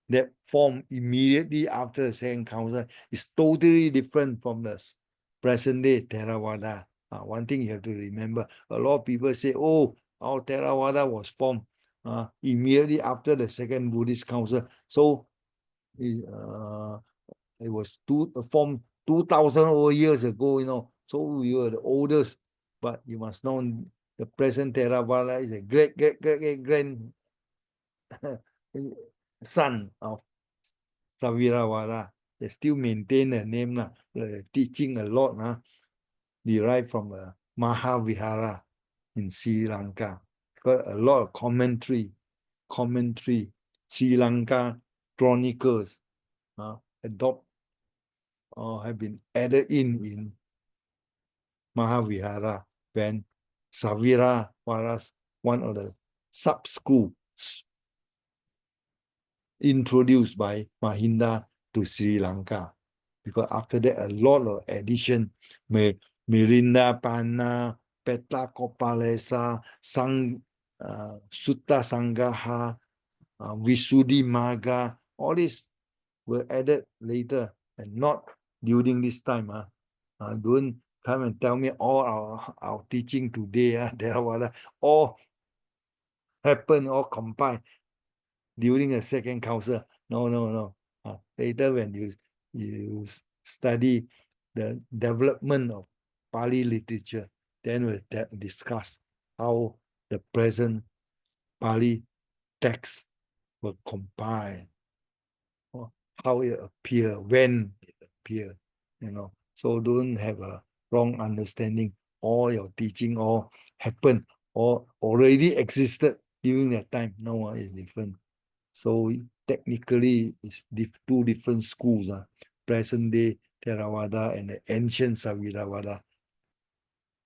that formed immediately after the second council is totally different from the present day Theravada. One thing you have to remember, a lot of people say, oh, our Theravada was formed immediately after the second Buddhist council. So it was formed 2,000 over years ago, so we were the oldest. But you must know the present Theravada is a great grand son of Saviravada. They still maintain the name, teaching a lot derived from Mahavihara in Sri Lanka. Got a lot of commentary, Sri Lanka chronicles adopt or have been added in Mahavihara when Saviravada's one of the sub-schools introduced by Mahinda to Sri Lanka. Because after that, a lot of addition, Mirinda Pana, Peta Kopalesa, Sutta Sangaha, Visuddhi Magga, all these were added later and not during this time. Don't come and tell me all our teaching today, Theravada, all happened, all combined during the second council. No. Later when you study the development of Pali literature, then we'll discuss how the present Pali text were compiled, or how it appear, when it appear, So don't have a wrong understanding. All your teaching all happened or already existed during that time. No, it's different. So technically, it's two different schools, present day Theravada and the ancient Saviravada.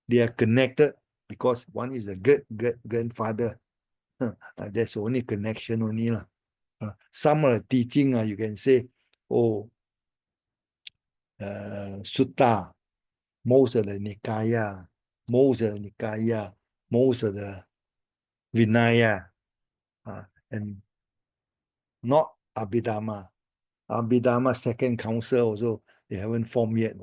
They are connected because one is a grandfather. That's the only connection only. Some of the teaching, you can say, Sutta, most of the Nikaya, most of the Vinaya, and not Abhidhamma. Abhidhamma second council also, they haven't formed yet.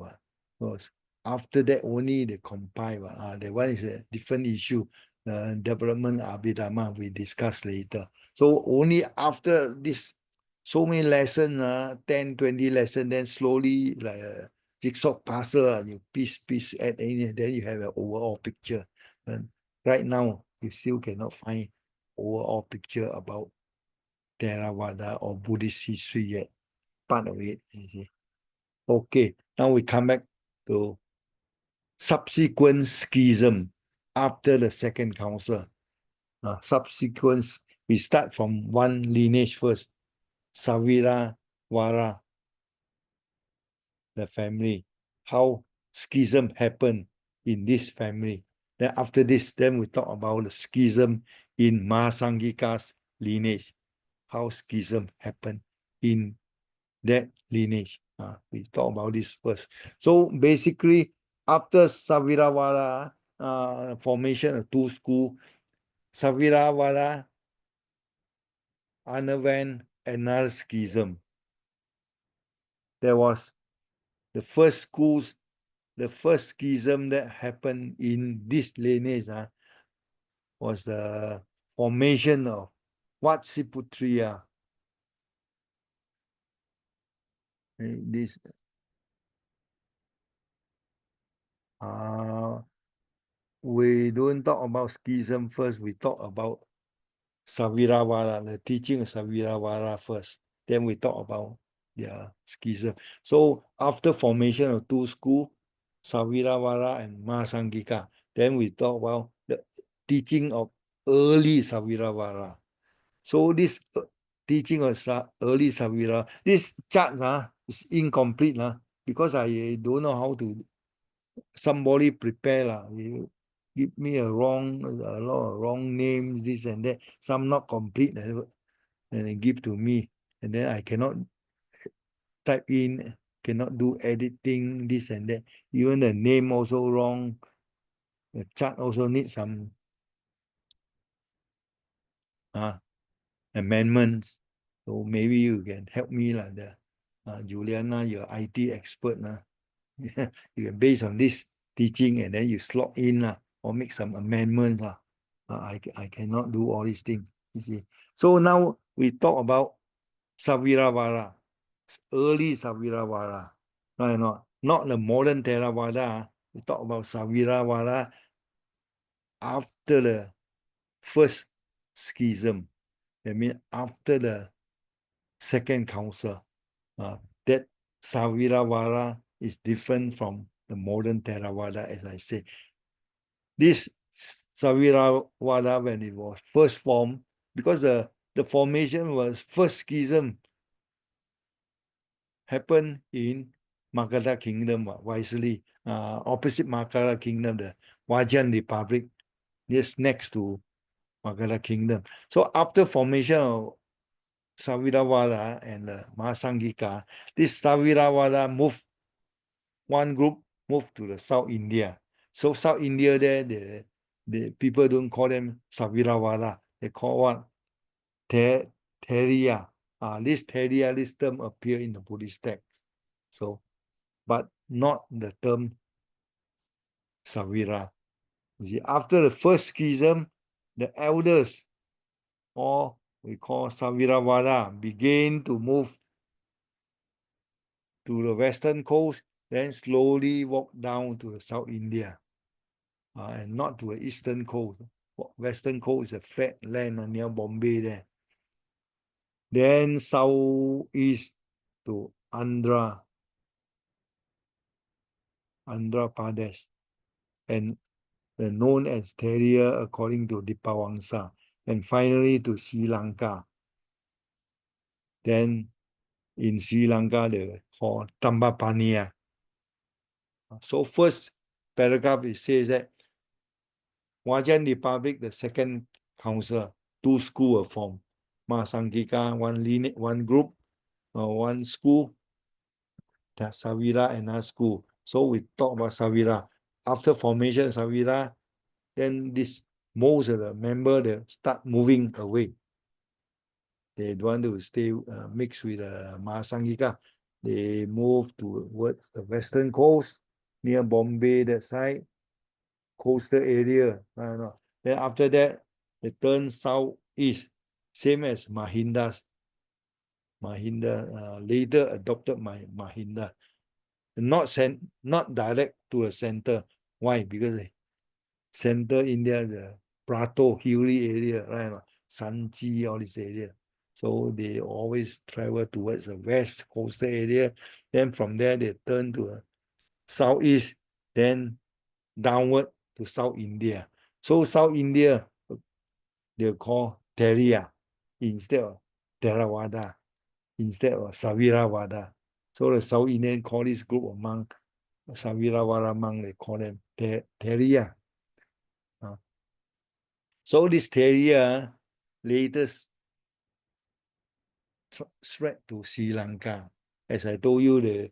Because after that, only they compile. That one is a different issue. The development of Abhidhamma we discuss later. So only after this, so many lessons, 10, 20 lessons, then slowly like a jigsaw puzzle, you piece add in, then you have an overall picture. And right now, you still cannot find overall picture about Theravada or Buddhist history yet. Part of it, you see. Okay, now we come back to subsequent schism after the second council. Subsequent, we start from one lineage first, Saviravada, the family. How schism happened in this family. Then after this, then we talk about the schism in Mahasangika's lineage. How schism happened in that lineage. We talk about this first. So basically, after Saviravada formation of two schools, Saviravada underwent another schism. There was the first schism that happened in this lineage was the formation of Vatsiputriya. This we don't talk about schism first, we talk about Saviravada, the teaching of Saviravada first. Then we talk about their schism. So after formation of two schools, Saviravada and Mahasangika, then we talk about the teaching of early Saviravada. So this teaching of early Saviravada, this chart is incomplete because I don't know how to somebody prepare lah. You give me a lot of wrong names, this and that. Some not complete, and they give to me, and then I cannot type in, cannot do editing, this and that. Even the name also wrong. The chart also need some amendments. So maybe you can help me like the Juliana, you're IT expert now. You can based on this teaching and then you slot in or make some amendments. I cannot do all these things. You see. So now we talk about Saviravara, early Saviravara. Right or not? Not the modern Theravada. We talk about Saviravara after the first schism. That means after the second council. That Saviravara is different from the modern Theravada, as I say. This Saviravada, when it was first formed, because the formation was first schism happened in Magadha Kingdom, wisely, opposite Magadha Kingdom, the Vajan Republic, just next to Magadha Kingdom. So after formation of Saviravada and Mahasangika, this Saviravada one group moved to the South India. So South India there, the people don't call them Saviravada. They call what? Theriya. This Theriya, this term appear in the Buddhist text. So, but not the term Savira. You see, after the first schism, the elders, or we call Saviravada, began to move to the western coast, then slowly walk down to the South India, and not to the eastern coast. Western coast is a flat land near Bombay there. Then southeast to Andhra Pradesh, and known as Theria according to Dipawangsa, and finally to Sri Lanka. Then in Sri Lanka, they call Tambapaniya. So first paragraph, it says that Vajan Republic, the second council, two schools were formed. Mahasangika, one group, one school, Savira, another school. So we talk about Savira. After formation of Savira, then most of the members, they start moving away. They don't want to stay mixed with Mahasangika. They move towards the western coast, near Bombay, that side, coastal area. Then after that, they turn southeast, same as Mahinda later adopted Mahinda. Not direct to the center. Why? Because center India, the Plateau, hilly area, right? Sanchi, all this area. So they always travel towards the west coastal area. Then from there, they turn to the southeast, then downward to South India. So South India, they call Theriya instead of Theravada, instead of Saviravada. So the South Indian call this group of monks, Saviravada monk, they call them Theriya. So this Theriya later spread to Sri Lanka. As I told you, the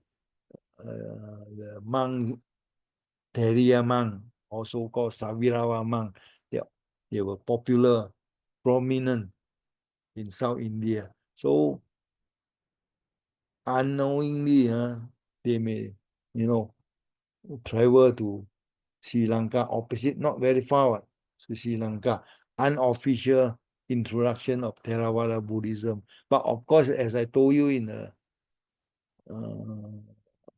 monk, Theriya monk, also called Saviravada monk, they were popular, prominent in South India. So unknowingly, they may, travel to Sri Lanka, opposite, not very far to Sri Lanka. Unofficial introduction of Theravada Buddhism. But of course, as I told you in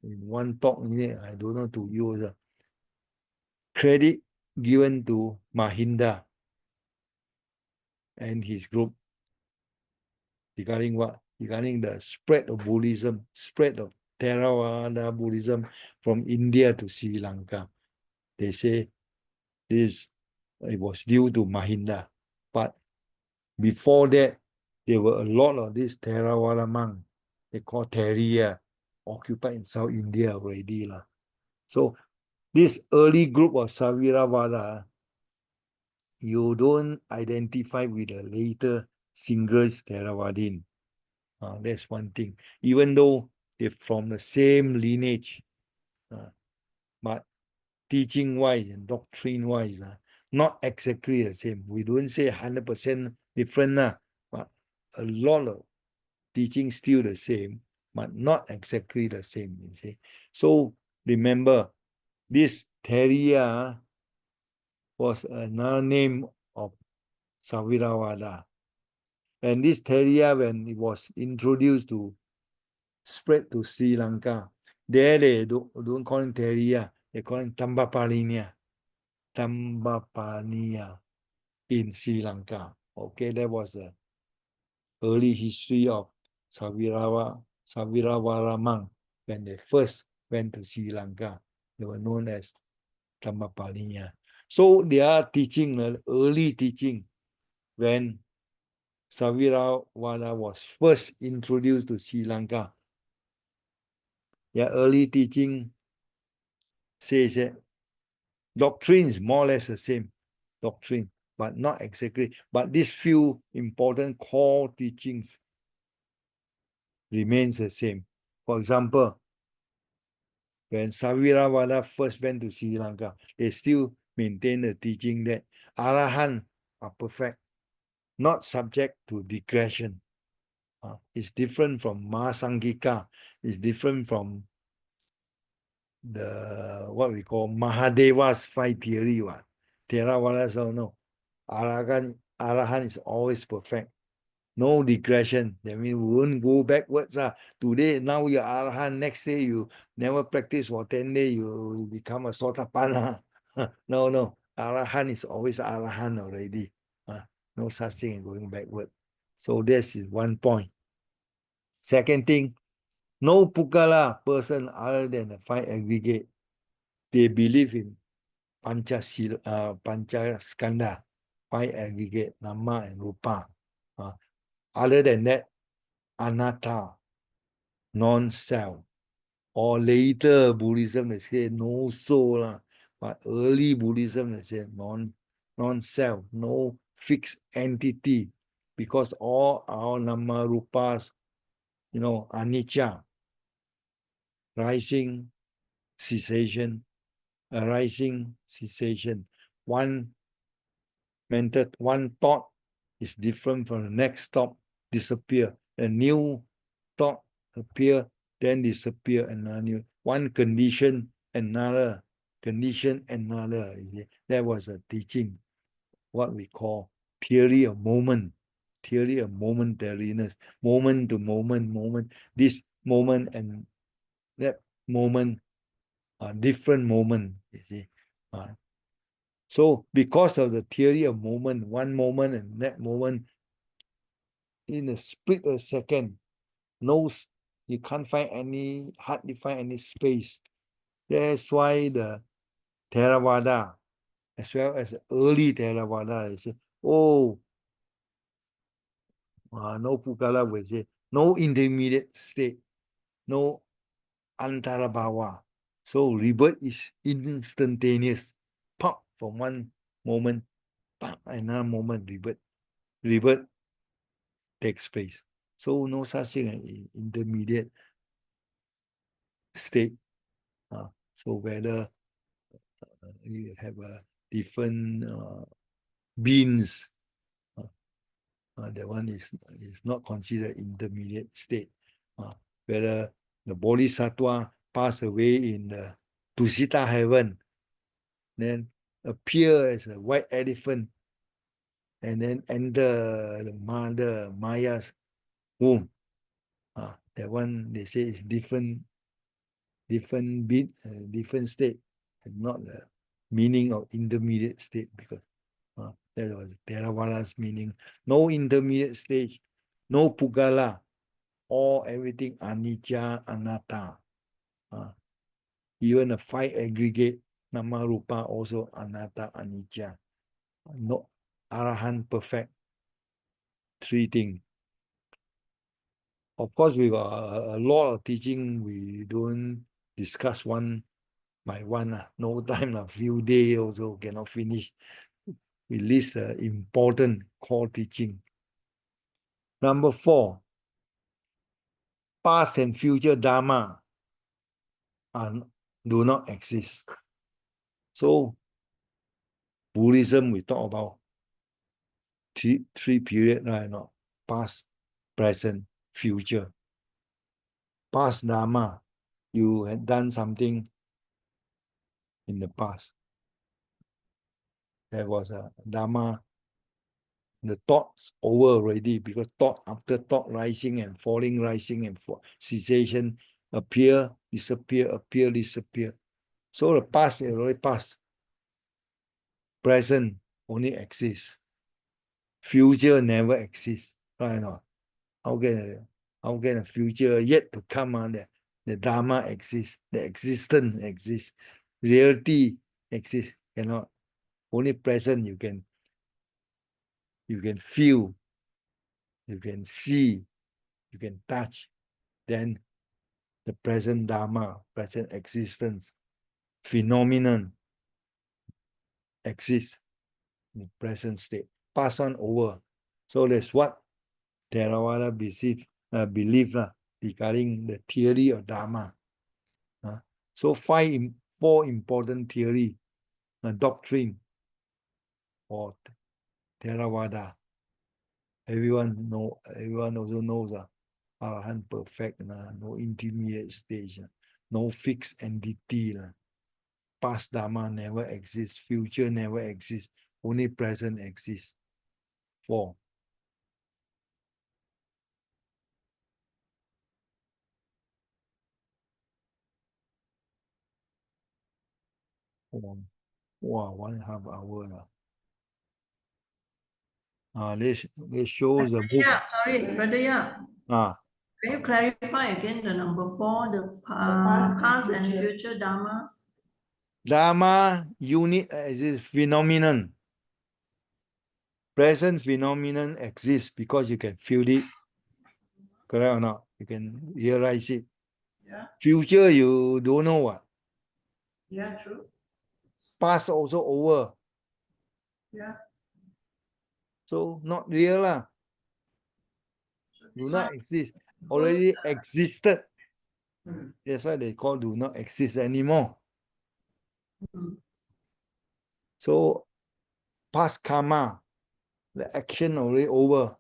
one talk, I don't know to use credit given to Mahinda and his group regarding what? Regarding the spread of Buddhism, spread of Theravada Buddhism from India to Sri Lanka. They say it was due to Mahinda. But before that, there were a lot of these Theravada monks, they call Theriya, occupied in South India already. So this early group of Saviravada, you don't identify with the later Singles Theravadin. That's one thing. Even though they're from the same lineage, but teaching wise and doctrine wise, not exactly the same. We don't say 100% different, but a lot of teaching still the same, but not exactly the same. You see. So remember, this Theriya was another name of Saviravada. And this Theriya, when it was introduced to spread to Sri Lanka, there they don't call it Theriya, they call it Tambapalinia. Tambapaniya in Sri Lanka. Okay, that was the early history of Saviravaraman when they first went to Sri Lanka. They were known as Tambapaniya. So their teaching, the early teaching, when Saviravada was first introduced to Sri Lanka, their early teaching says that doctrine is more or less the same doctrine, but not exactly. But these few important core teachings remains the same. For example, when Saviravada first went to Sri Lanka, they still maintain the teaching that Arahant are perfect, not subject to digression. It's different from Mahasangika. It's different from the what we call Mahadeva's 5 theory. Theravada don't know. Arahant is always perfect. No digression. That means we won't go backwards. Today, now you're Arahant. Next day, you never practice for 10 days, you become a Sotapanna. No. Arahant is always Arahant already. No such thing as going backward. So this is one point. Second thing, no Pukala person other than the 5 aggregate. They believe in Panchaskanda, 5 aggregate, Nama and Rupa. Other than that, Anatta, non-self. Or later Buddhism, they say no soul. But early Buddhism, they say non-self, no fixed entity. Because all our Nama Rupas, anicca, rising, cessation, arising, cessation. One thought is different from the next thought, disappear. A new thought appear, then disappear, another new. One condition, another condition, another. That was a teaching, what we call theory of moment, theory of momentariness, moment to moment. This moment and that moment are different moment, you see. So because of the theory of moment, one moment and that moment, in a split of a second, you can't hardly find any space. That's why the Theravada, as well as the early Theravada, they say, no Pukala will say, no intermediate state, no Antarabhava. So rebirth is instantaneous. Pop from one moment, pop another moment, rebirth takes place. So no such thing as intermediate state. So whether you have a different beings, that one is not considered intermediate state. Whether the Bodhisattva pass away in the Tusita heaven, then appear as a white elephant, and then enter the mother Maya's womb. That one they say is different state, and not the meaning of intermediate state, because that was Theravada's meaning. No intermediate stage, no Pugala, everything anicca, anatta. Even the 5 aggregate, Nama Rupa also anatta, anicca. No Arahant perfect. 3 things. Of course, we got a lot of teaching. We don't discuss one by one, no time, few days also cannot finish. We list the important core teaching. Number 4, past and future Dharma do not exist. So Buddhism, we talk about three periods, right? No? Past, present, future. Past Dharma, you had done something in the past. There was a Dharma, the thoughts over already, because thought after thought rising and falling, rising and cessation, appear, disappear, appear, disappear. So the past is already past. Present only exists. Future never exists. Right or not? How can a future yet to come on the Dharma exists, the existence exists, reality exists, cannot. Only present you can feel, you can see, you can touch. Then the present Dharma, present existence, phenomenon exists in the present state. Pass on over. So that's what Theravada believe regarding the theory of Dharma. So 4 important theory, doctrine for Theravada. Everyone also knows Arahant perfect, no intermediate stage, no fixed entity. Past Dharma never exists, future never exists, only present exists. 4. Wow, 1.5 hours. This shows the book. Yeah, sorry, brother. Yeah. Can you clarify again the number 4, the past and future dharmas? Dharma unit exists, phenomenon. Present phenomenon exists because you can feel it. Correct or not? You can realize it. Yeah. Future, you don't know what. Yeah, true. Past also over. Yeah. So not real lah. So Do this not one exist. goes, Already existed. Mm. That's why they call do not exist anymore. Mm. So past karma, the action already over.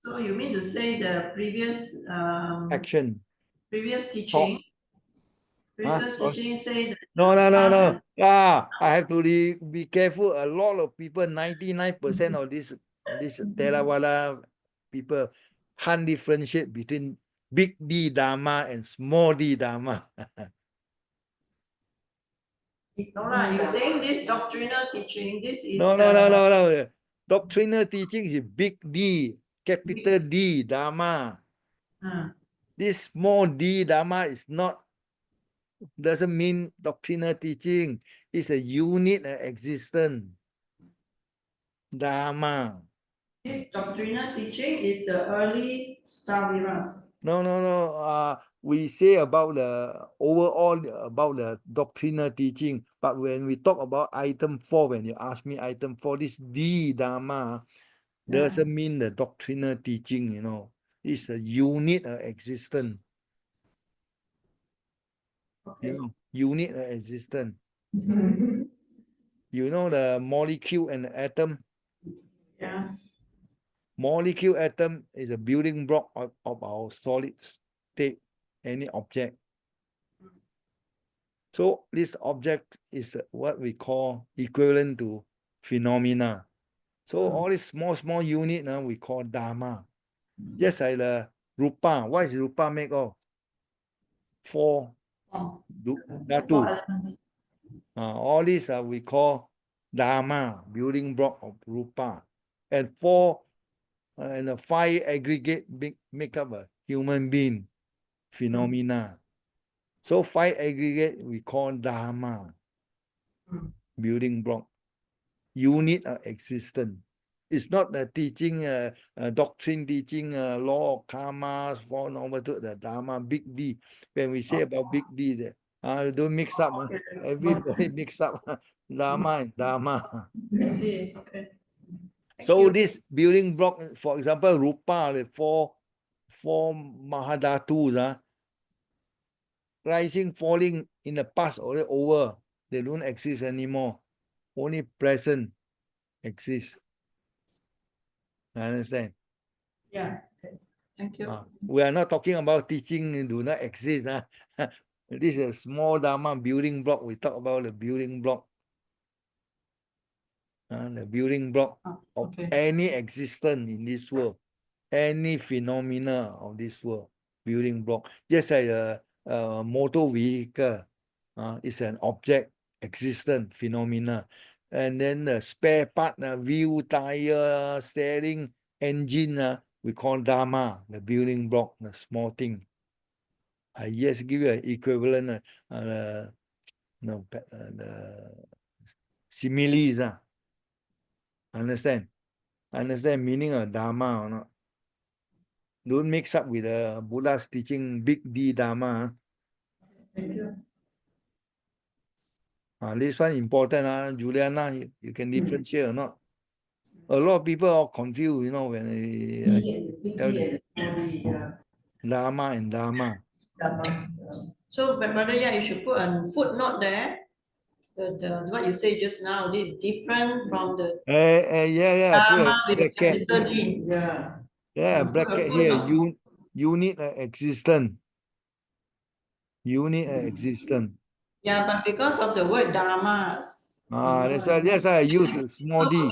So you mean to say the previous Action. teaching? Previous Huh? teaching say that No. past I have to be careful. A lot of people, 99% of this Theravada people can't differentiate between big D Dharma and small D Dharma. No lah, you're saying this doctrinal teaching, this is No. Doctrinal teaching is big D, capital D Dharma. This small D Dharma is not, doesn't mean doctrinal teaching. It's a unit of existence. Dharma. This doctrinal teaching is the early Staviras. No. We say about the overall about the doctrinal teaching, but when we talk about item 4, when you ask me item 4, this D Dharma doesn't mean the doctrinal teaching, It's a unit of existence. Okay. Unit of existence. You know the molecule and the atom? Yeah. Molecule atom is a building block of our solid state, any object. So this object is what we call equivalent to phenomena. So all these small unit we call Dharma. Just like the Rupa. What is Rupa made of? 4 dhatu. 4 elements. All these we call Dharma, building block of Rupa. And 4 and the 5 aggregate make up a human being, phenomena. So 5 aggregate we call Dharma, building block, unit of existence. It's not the teaching, doctrine teaching, law of karma, fall over to the Dharma, big D. When we say about big D, Don't mix up. Okay. Everybody mix up Dharma and Dharma. I see. Okay. Thank So you. this building block, for example, Rupa, the four Mahadhatus, rising, falling in the past already over. They don't exist anymore. Only present exists. I understand. Yeah. Okay. Thank you. We are not talking about teaching do not exist. This is a small Dharma building block. We talk about the building block. The building block Oh, of okay. any existence in this world, any phenomena of this world, building block. Just like a motor vehicle, is an object, existent phenomena. And then the spare part, wheel, tire, steering, engine, we call Dharma, the building block, the small thing. I just give you an equivalent, the similes. Understand? Understand meaning of Dharma or not? Don't mix up with the Buddha's teaching big D Dharma. Thank you. This one important, Juliana, you can differentiate or not? A lot of people are confused, when they tell them Yeah. Dharma and Dharma. So, but brother, yeah, you should put a footnote there. What you say just now, this is different from the Yeah, put a Dharma with a bracket. capital D. Yeah. Yeah, Put a bracket here, footnote. unit existence. Unit existence. Yeah, but because of the word dharmas, That's why I use a small d.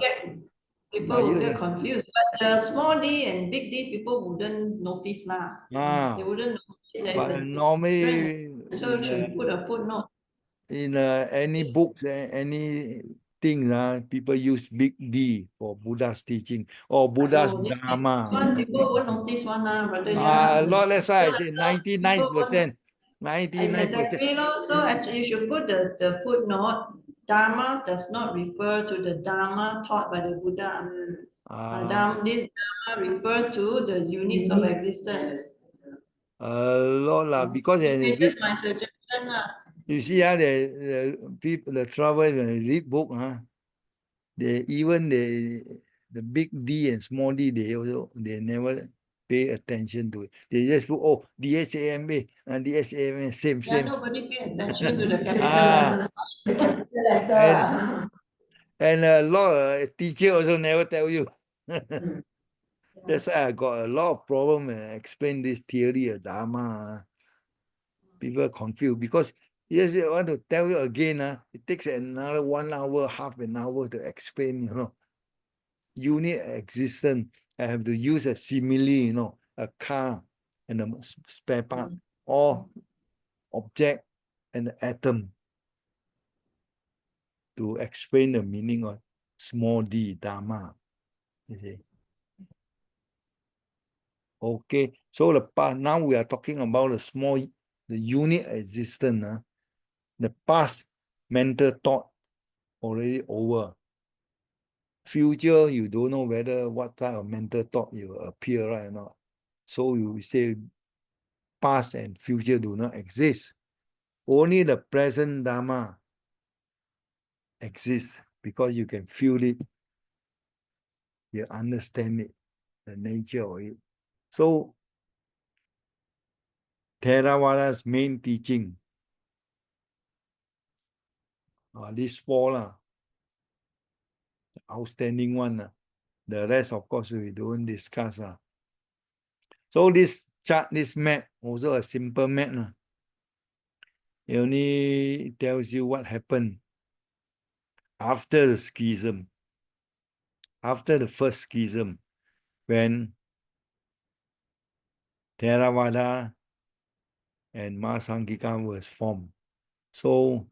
people I will use get a, confused. But the small d and big D, people wouldn't notice lah. They wouldn't notice there's but a difference. normally So should put a footnote. in any book, any thing, people use big D for Buddha's teaching or Buddha's Oh, Dharma. people won't notice one lah, brother. Yeah. A lot less, I say People won't 99%. 99%. Exactly. So actually, you should put the footnote. Dharmas does not refer to the Dharma taught by the Buddha. This Dharma refers to the units of existence. A lot lah, because Okay, just my suggestion lah. you see, the people, the trouble when they read book, the big D and small d, they never pay attention to it. They just put, oh, DHAMA and DHAMA, same. Nobody pay attention to the capital letters. Capital letter. And a lot of teacher also never tell you. That's why I got a lot of problem explain this theory of Dharma. People are confused because yes, I want to tell you again, it takes another 1 hour, half an hour to explain, unit existence. I have to use a simile, a car and a spare part, or object and the atom to explain the meaning of small d Dharma. You see? Okay, so the past, now we are talking about the unit existence. The past mental thought already over. Future, you don't know whether what type of mental thought will appear, right or not. So you say past and future do not exist. Only the present Dharma exists because you can feel it, you understand it, the nature of it. So Theravada's main teaching, these four, outstanding one. The rest, of course, we don't discuss. So this chart, this map, also a simple map. It only tells you what happened after the schism, after the first schism, when Theravada and Mahasanghika was formed. So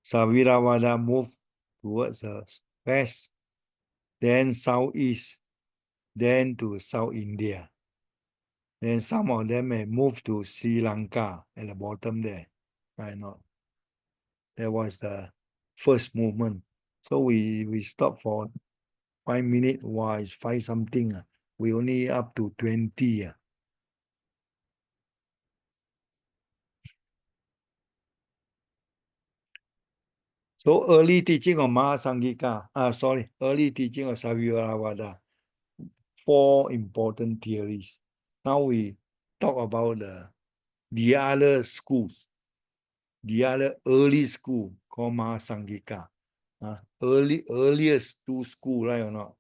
Saviravada moved towards the west, then southeast, then to South India. Then some of them may move to Sri Lanka at the bottom there. Right not? That was the first movement. So we stopped for 5 minutes. Wow, it's 5 something. We only up to 20. So early teaching of Mahasangika, early teaching of Savivaravada, 4 important theories. Now we talk about the other schools, the other early school called Mahasangika. Earliest 2 schools, right or not?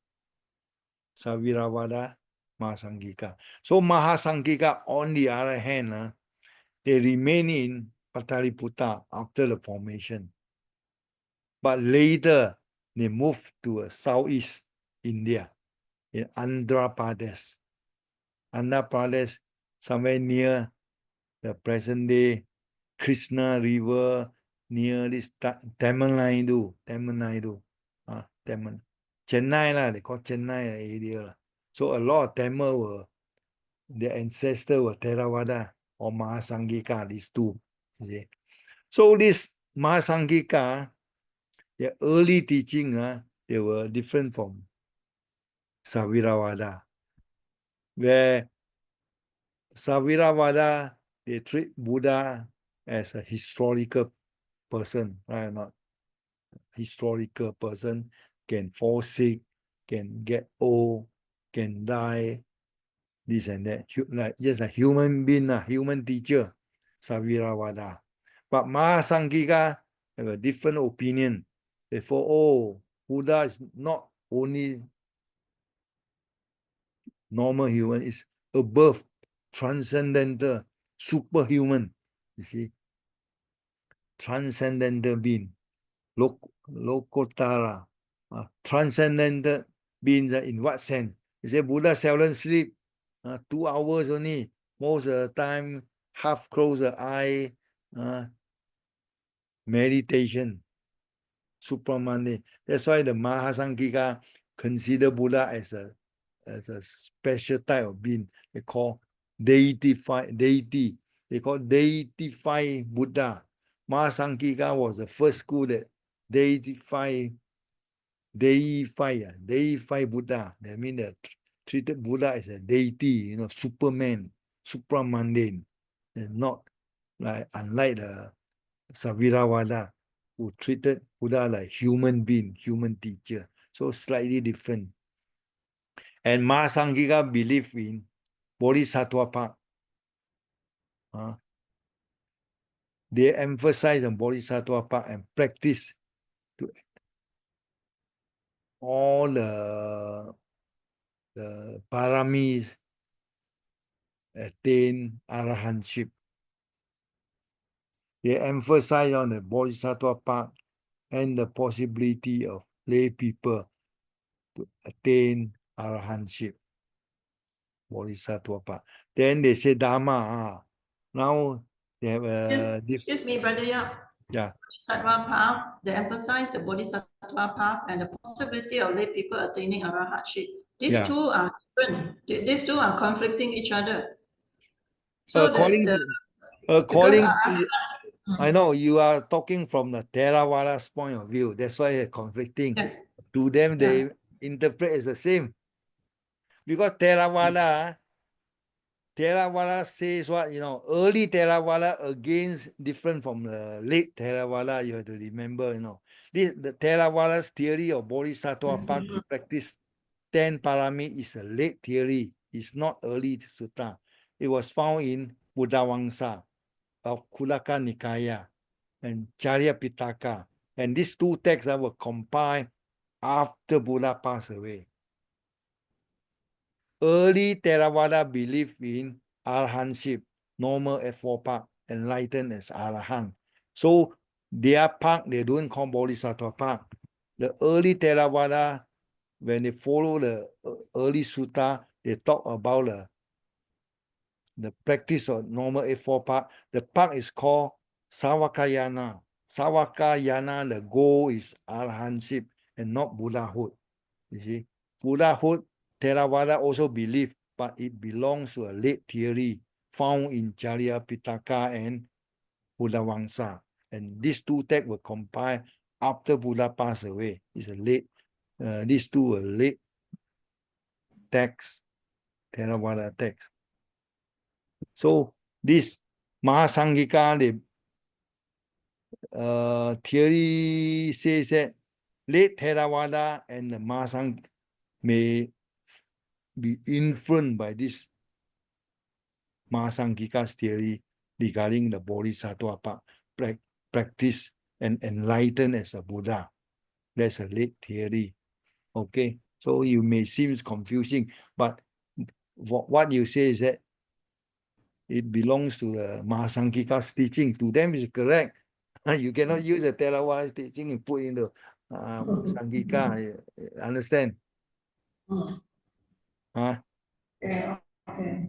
Saviravada, Mahasangika. So Mahasangika, on the other hand, they remain in Pataliputta after the formation. But later, they moved to Southeast India, in Andhra Pradesh. Andhra Pradesh, somewhere near the present-day Krishna River, near this Tamil Nadu. Chennai, they call Chennai area. So a lot of Tamil their ancestors were Theravada or Mahasangika, these 2. So this Mahasangika, their early teaching, they were different from Saviravada, where Saviravada, they treat Buddha as a historical person, right or not? Historical person, can fall sick, can get old, can die, this and that, like just a human being, human teacher, Saviravada. But Mahasangika have a different opinion. Therefore, Buddha is not only normal human, is above, transcendental, superhuman. You see, transcendental being, Lokotara, transcendental beings. In what sense? You say Buddha seldom sleep, 2 hours only. Most of the time, half close the eye, meditation, supramande. That's why the Mahasangika consider Buddha as a special type of being. They call deity. They call deify Buddha. Mahasangika was the first school that deify Buddha. That means they treated Buddha as a deity, Superman, supramundane, and not unlike the Saviravada, who treated Buddha like human being, human teacher. So slightly different. And Mahasangika believe in Bodhisattva path. They emphasize on Bodhisattva path and practice to all the paramis, attain arahantship. They emphasize on the Bodhisattva path and the possibility of lay people to attain arahantship. Bodhisattva path. Then they say Dharma. Now they have Excuse me, Brother Yap. Yeah. Bodhisattva path, they emphasize the Bodhisattva path and the possibility of lay people attaining arahatship. These 2 are different. These 2 are conflicting each other. So according I know you are talking from the Theravada's point of view. That's why it's conflicting. yes. To them, they interpret as the same. Because Theravada says what, early Theravada against different from the late Theravada. You have to remember, the Theravada's theory of Bodhisattva path to practice 10 parami is a late theory. It's not early sutta. It was found in Buddhavamsa of Kulaka Nikaya and Charya Pitaka. And these 2 texts were compiled after Buddha passed away. Early Theravada believed in arahantship, normal at 4 path, enlightened as arahant. So their path, they don't call Bodhisattva path. The early Theravada, when they follow the early sutta, they talk about the practice of normal A4 path. The path is called Savakayana. Savakayana, the goal is arahantship and not Buddhahood. You see, Buddhahood, Theravada also believe, but it belongs to a late theory found in Charya Pitaka and Buddhavamsa. And these 2 texts were compiled after Buddha passed away. It's a late, these 2 were late texts, Theravada texts. So this Mahasangika, theory says that late Theravada and the Mahasangha may be influenced by this Mahasangika's theory regarding the Bodhisattva practice and enlighten as a Buddha. That's a late theory. Okay, so you may seem confusing, but what you say is that it belongs to the Mahasangika's teaching. To them is correct. You cannot use the Theravada teaching and put in the Sangika. Understand? Huh? Okay, okay.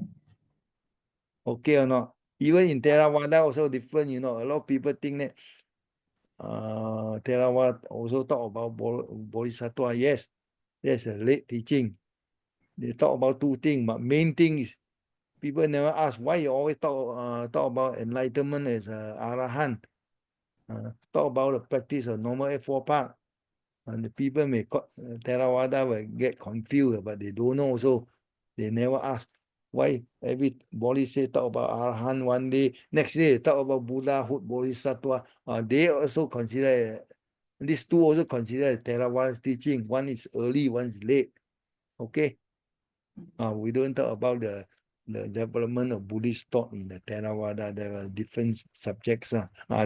Okay or not? Even in Theravada also different, you know. A lot of people think that Theravada also talk about Bodhisattva. Yes, that's a late teaching. They talk about two things, but main thing is people never ask why you always talk about enlightenment as Arahant. Talk about the practice of normal Eightfold Path. And the people may Theravada will get confused, but they don't know also. They never ask why everybody say talk about Arahant one day, next day talk about Buddhahood, Bodhisattva. They also consider these two also consider Theravada's teaching. One is early, one is late. Okay. We don't talk about the development of Buddhist thought in the Theravada. There are different subjects,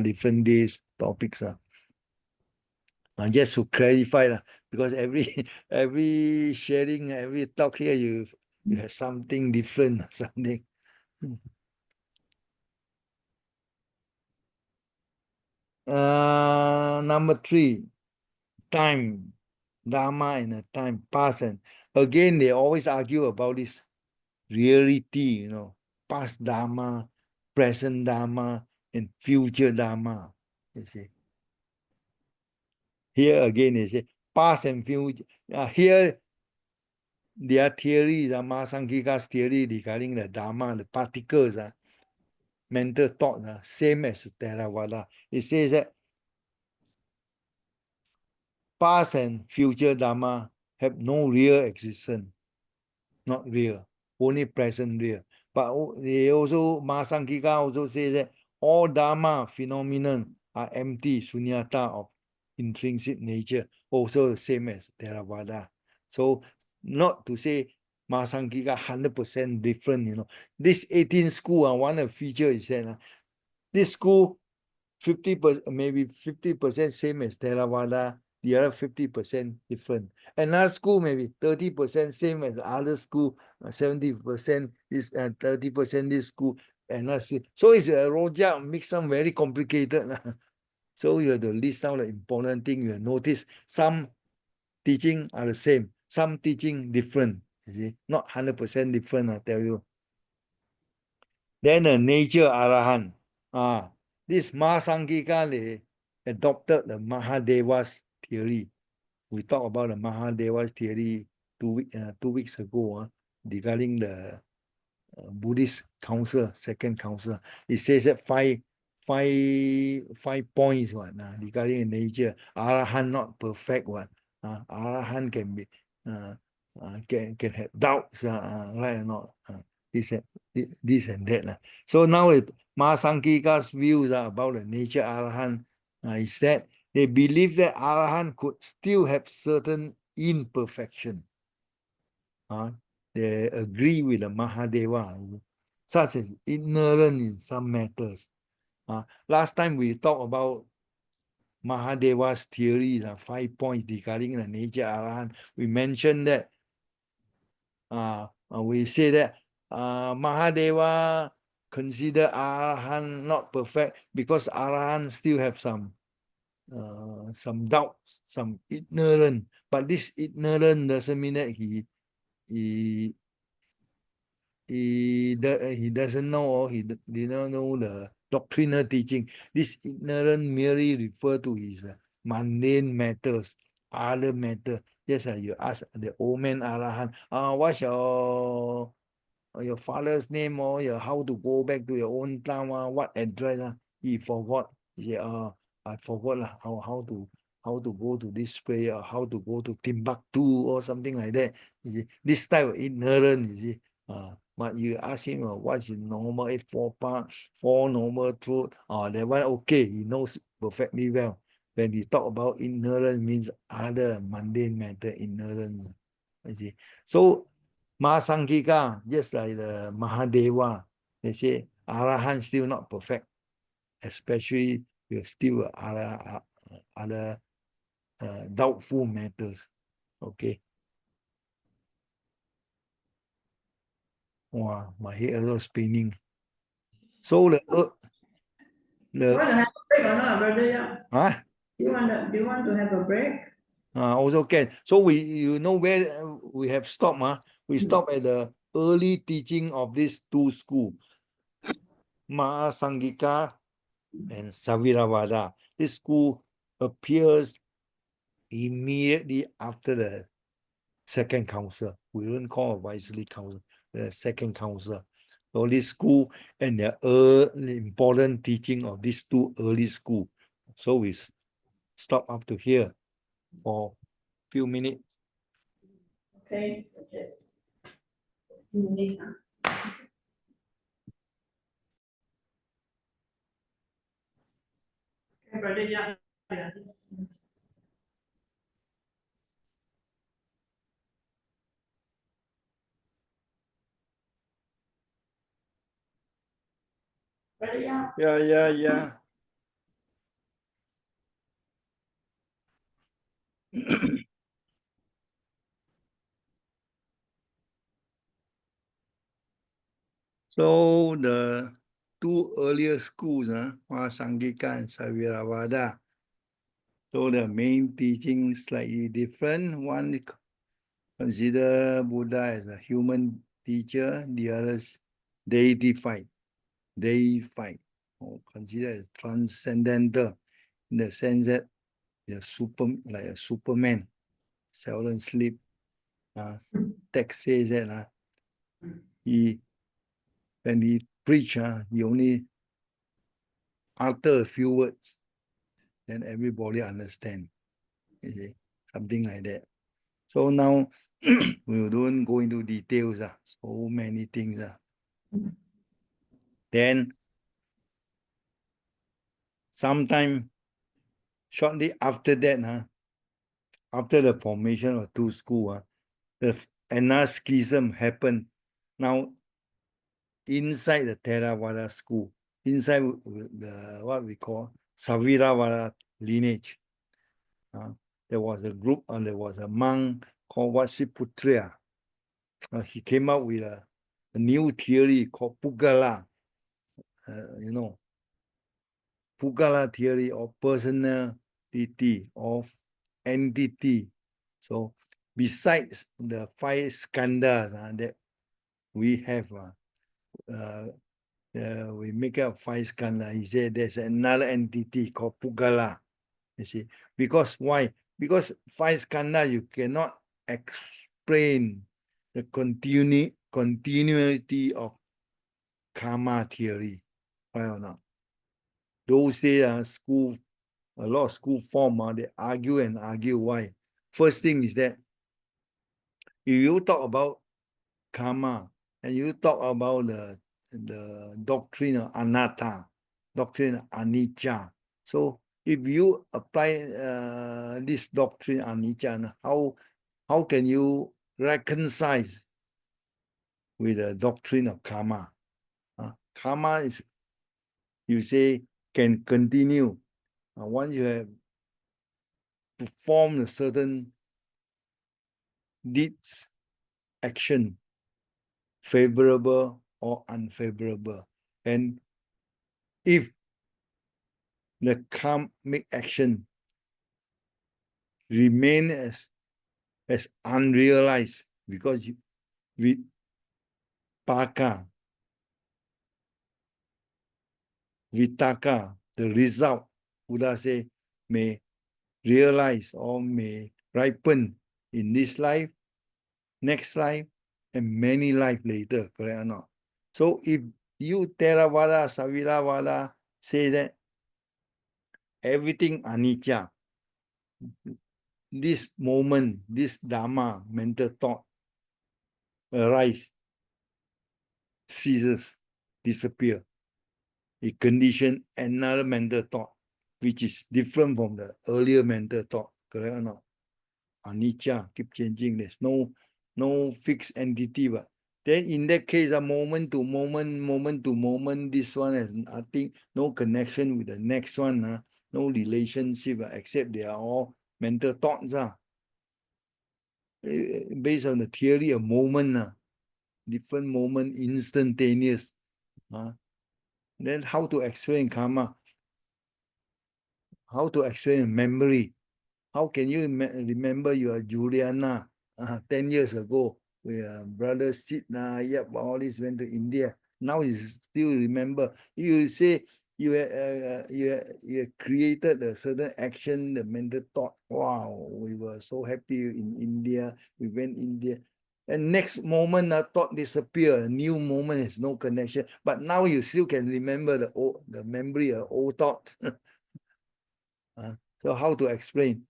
different days, topics. Just to clarify, because every sharing, every talk here, you have something different, something. Number 3, time, Dharma and the time, past and again they always argue about this reality, you know, past Dharma, present Dharma, and future Dharma. You see. Here again they say past and future. Here their theory, the Mahasangika's theory regarding the Dharma, the particles, mental thought, same as Theravada. It says that past and future Dharma have no real existence, not real, only present real. But they also, Mahasangika also says that all Dharma phenomenon are empty, sunyata of intrinsic nature, also the same as Theravada. So not to say Mahasangika 100% different, you know. This 18 school, one of the features is that this school 50%, maybe 50% same as Theravada, the other 50% different. Another school maybe 30% same as the other school, 70% this 30% this school, and that's it. So it's a rojak, makes them very complicated. So you have to list down the important thing. You have notice some teaching are the same, some teaching different. You see, not 100% different, I tell you. Then the nature Arahant. This Mahasangika, they adopted the Mahadeva's theory. We talked about the Mahadeva's theory 2 weeks ago regarding the Buddhist council, second council. It says that five points regarding nature. Arahant not perfect one. Arahant can be can have doubts, right or not? This and that. So now Mahasangika's views about the nature Arahant is that they believe that Arahant could still have certain imperfection. They agree with the Mahadeva, such as ignorant in some matters. Last time we talked about Mahadeva's theories, 5 points regarding the nature Arahant. We mentioned that we say that Mahadeva consider Arahant not perfect because Arahant still have some doubts, some ignorance. But this ignorance doesn't mean that he doesn't know or he did not know the doctrinal teaching. This ignorance merely refer to his mundane matters, other matter. Yes, you ask the old man Arahant, what's your father's name or how to go back to your own town, what address, he forgot. He said, I forgot how to go to this place or how to go to Timbuktu or something like that. You see, this type of ignorance, you see. But you ask him what is normal, four normal truth, that one okay, he knows perfectly well. When he talk about ignorance, means other mundane matter, ignorance. You see. So Mahasanghika, just like the Mahadeva, they say Arahan still not perfect, especially with still other doubtful matters. Okay. Wow, my head also spinning. So You want to have a break or not, brother? Yeah. huh? Do you want to have a break? Also can. So you know where we have stopped, we stop at the early teaching of these two schools, Mahasangika and Saviravada. This school appears immediately after the second council. We don't call it wisely council, the second council. So this school and the early important teaching of these two early school. So we stop up to here for few minutes. Okay. Okay. Okay, brother. Yeah. Yeah. Brother, yeah. Yeah. So the two earlier schools, Mahasangika and Saviravada. So the main teaching slightly different. One consider Buddha as a human teacher, the others deified, or considered as transcendental in the sense that like a Superman, seldom sleep. Text says that when he preach, he only utter a few words, then everybody understand. You see, something like that. So now we don't go into details. So many things. Then sometime shortly after that, after the formation of two schools, another schism happened. Now inside the Theravada school, inside the what we call Saviravada lineage, there was a group, there was a monk called Vasiputra. He came up with a new theory called Pugala. Pugala theory of personality, of entity. So besides the five skandhas that we have, we make up five skandhas. He said there's another entity called Pugala. You see, because why? Because five skandhas you cannot explain the continuity of karma theory, right or not? Those days, a lot of school form, they argue and argue. Why? First thing is that if you talk about karma and you talk about the doctrine of anatta, doctrine of anicca, so if you apply this doctrine anicca, how can you reconcile with the doctrine of karma? Karma is, you say, can continue once you have performed a certain deeds, action, favorable or unfavorable. And if the karmic action remain as unrealized because with paka, vitaka, the result, Buddha say, may realize or may ripen in this life, next life, and many life later, correct or not? So if you Theravada, Saviravada say that everything anicca, this moment, this dharma, mental thought arise, ceases, disappear. It condition another mental thought, which is different from the earlier mental thought. Correct or not? Anicca, keep changing. There's no fixed entity. But then in that case, a moment to moment, this one has nothing, no connection with the next one, no relationship, except they are all mental thoughts. Based on the theory of moment, different moment, instantaneous. Then how to explain karma? How to explain memory? How can you remember you are Juliana 10 years ago? Where brother Sid, yep, all this went to India. Now you still remember. You say you created a certain action, the mental thought. Wow, we were so happy in India. We went India. And next moment, thought disappear. A new moment has no connection. But now you still can remember the memory of old thought. So how to explain?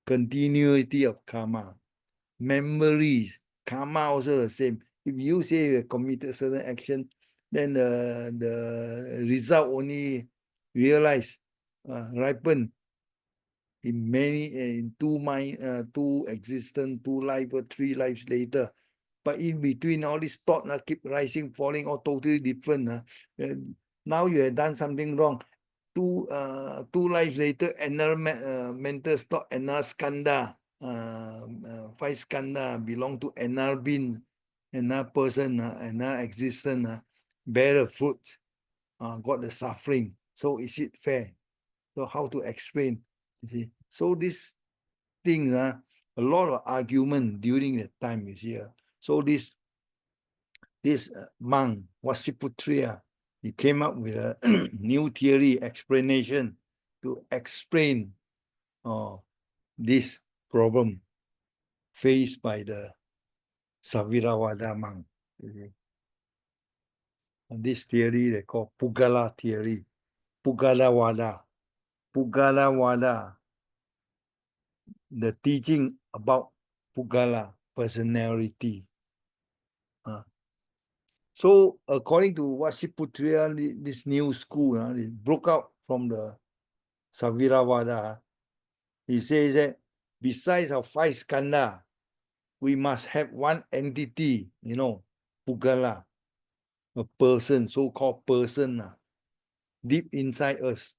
Continuity of karma. Memories, karma also the same. If you say you committed certain action, then the result only realize, ripen in two existence, 2 life or 3 lives later. But in between, all this thought keep rising, falling, all totally different. Now you have done something wrong. Two lives later, another mental thought, another skanda, 5 skanda belong to another being, another person, another existence, bear the fruit, got the suffering. So is it fair? So how to explain? You see? So these things, a lot of argument during the time, you see. So this monk, Vasiputriya, he came up with a new theory explanation to explain this problem faced by the Saviravada monk. And this theory they call Pugala theory, Pugalavada. Pugalavada, the teaching about Pugala personality. So according to Vasiputriya, this new school, it broke out from the Saviravada. He says that besides our 5 skandha, we must have one entity, Pugala, a person, so-called person, deep inside us.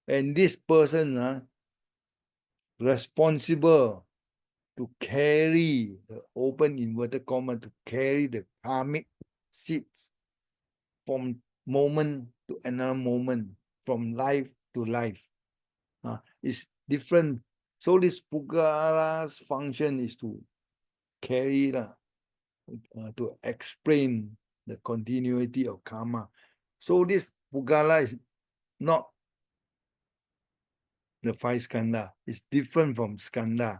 And this person responsible to carry, the open inverted comma, to carry the karmic seeds from moment to another moment, from life to life. It's different. So this Pugala's function is to carry, to explain the continuity of karma. So this Pugala is not the 5 skandha. It's different from skandha.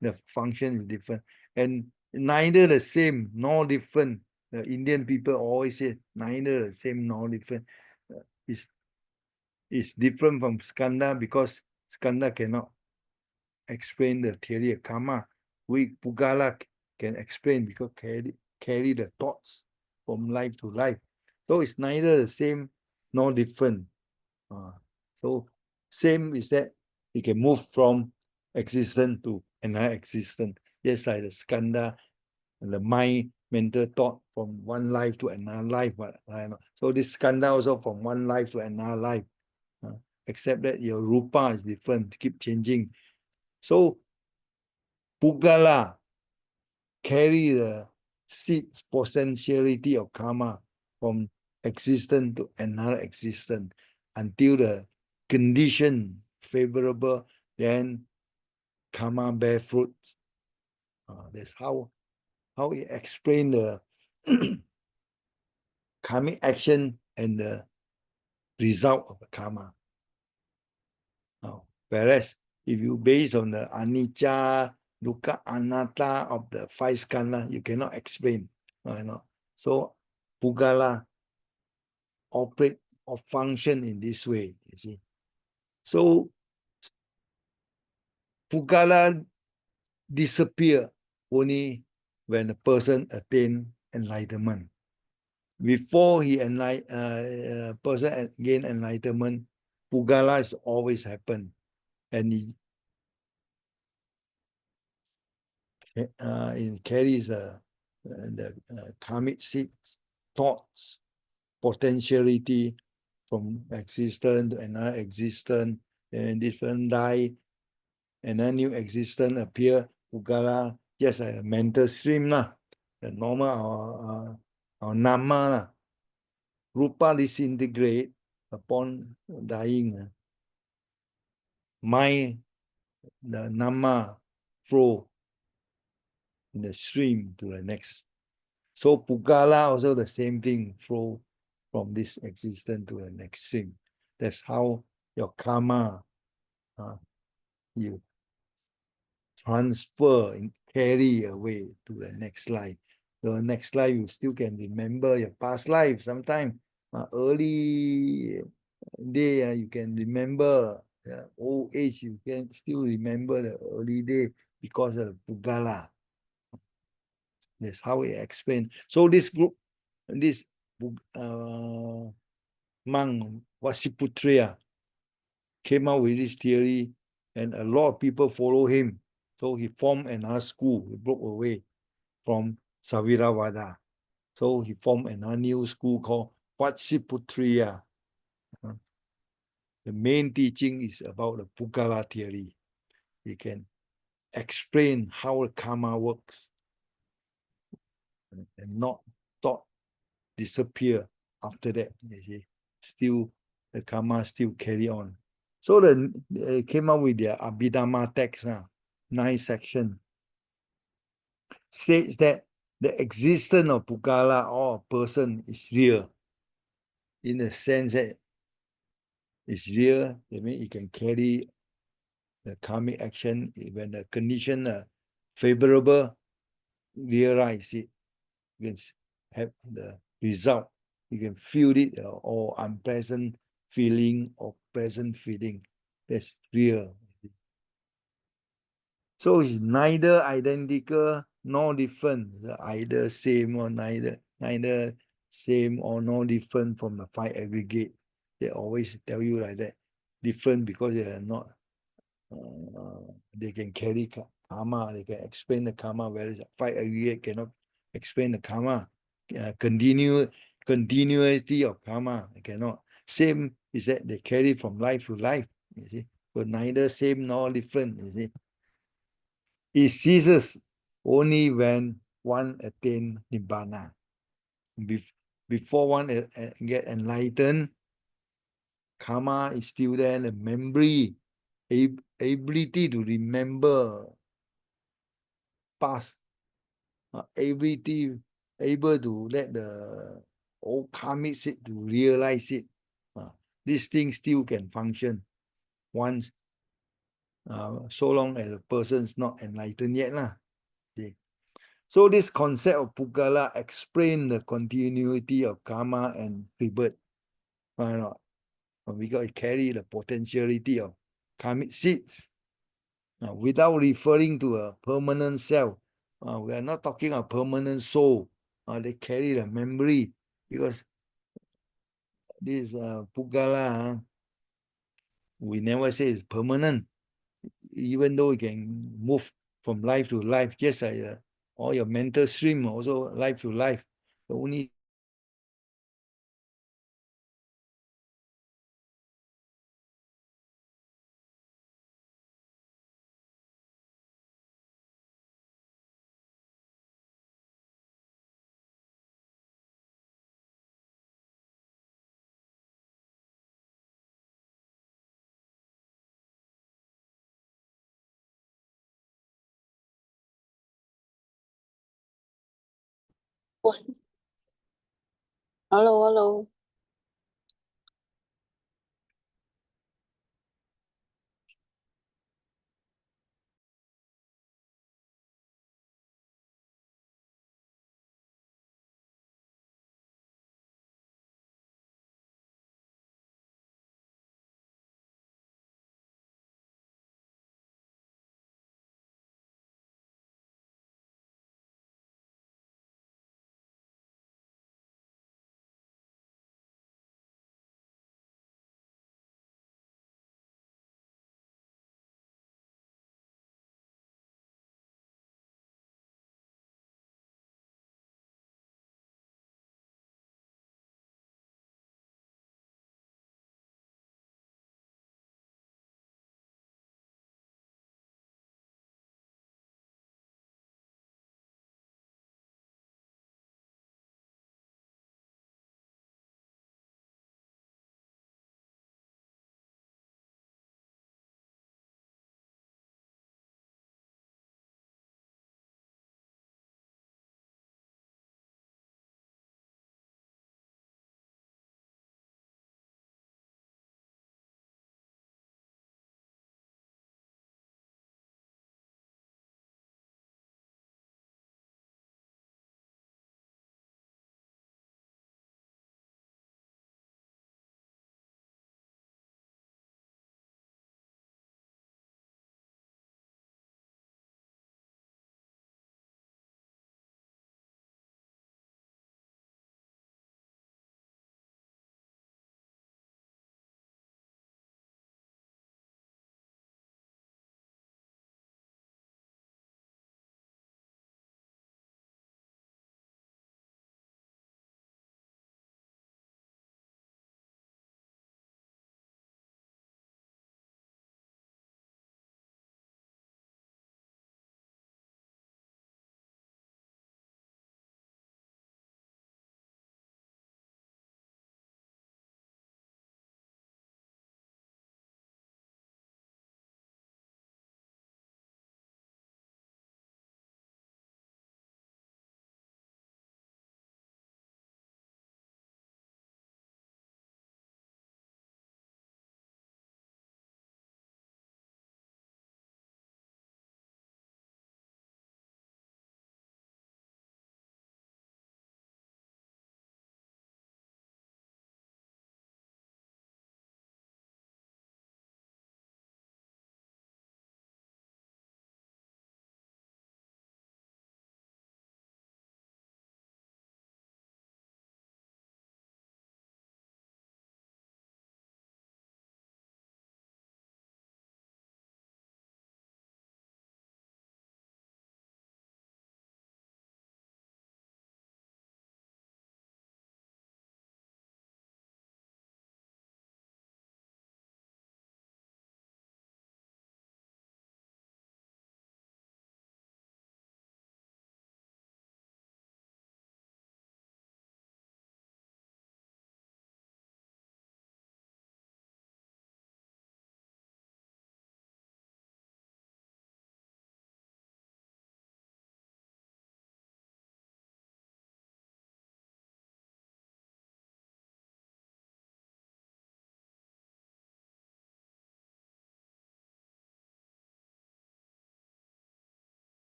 The function is different. And neither the same nor different. The Indian people always say neither the same nor different. It's different from skandha because skandha cannot explain the theory of karma. We Pugala can explain because carry the thoughts from life to life. So it's neither the same nor different. So same is that it can move from existence to another existence. Just like the skandha and the mind, mental thought from one life to another life. So this skandha also from one life to another life. Except that your rupa is different, keep changing. So Pugala carry the seeds potentiality of karma from existence to another existence until the condition favorable, then karma bear fruit. That's how he explain the karmic action and the result of the karma. Whereas if you base on the anicca, dukkha, anatta of the 5 skandha, you cannot explain. So Pugala operate or function in this way, you see. So Pugala disappear only when a person attain enlightenment. before person gain enlightenment, Pugala is always happen, and it carries the karmic seeds, thoughts, potentiality from existence to another existence, and this one die, and a new existence appear. Pugala just like a mental stream lah, the normal our nama lah. Rupa disintegrate upon dying. The nama flow in the stream to the next. So Pugala also the same thing, flow from this existence to the next stream. That's how your karma you transfer and carry away to the next life. The next life you still can remember your past life. Sometimes early day you can remember. Old age you can still remember the early day because of Pugala. That's how it explained. So this group, this monk Vasiputriya came out with this theory, and a lot of people follow him. So he formed another school. He broke away from Saviravada. So he formed another new school called Vasiputriya. The main teaching is about the Pugala theory. He can explain how karma works and not thought disappear after that. You see, still the karma still carry on. So they came up with their Abhidhamma text, 9 section, states that the existence of Pugala or a person is real, in the sense that it's real. I mean, it can carry the karmic action when the condition favorable, realize it. You can have the result. You can feel it, or unpleasant feeling or pleasant feeling. That's real. So it's neither identical nor different. Either same or neither same or no different from the 5 aggregate. They always tell you like that. Different because they are not. They can carry karma. They can explain the karma. Whereas 5 aggregate cannot explain the karma. Continuity of karma. They cannot. Same is that they carry from life to life. You see, but neither same nor different. You see. It ceases only when one attains nibbana. Before one get enlightened, karma is still there. The memory, ability to remember past, ability able to let the old karmic seed to realize it. This thing still can function once, so long as the person is not enlightened yet lah. Okay. So this concept of Pugala explain the continuity of karma and rebirth. Why not? Because it carry the potentiality of karmic seeds. Without referring to a permanent self. We are not talking a permanent soul. They carry the memory, because this Pugala, we never say it's permanent. Even though it can move from life to life, just like all your mental stream also life to life. The only Hello, hello.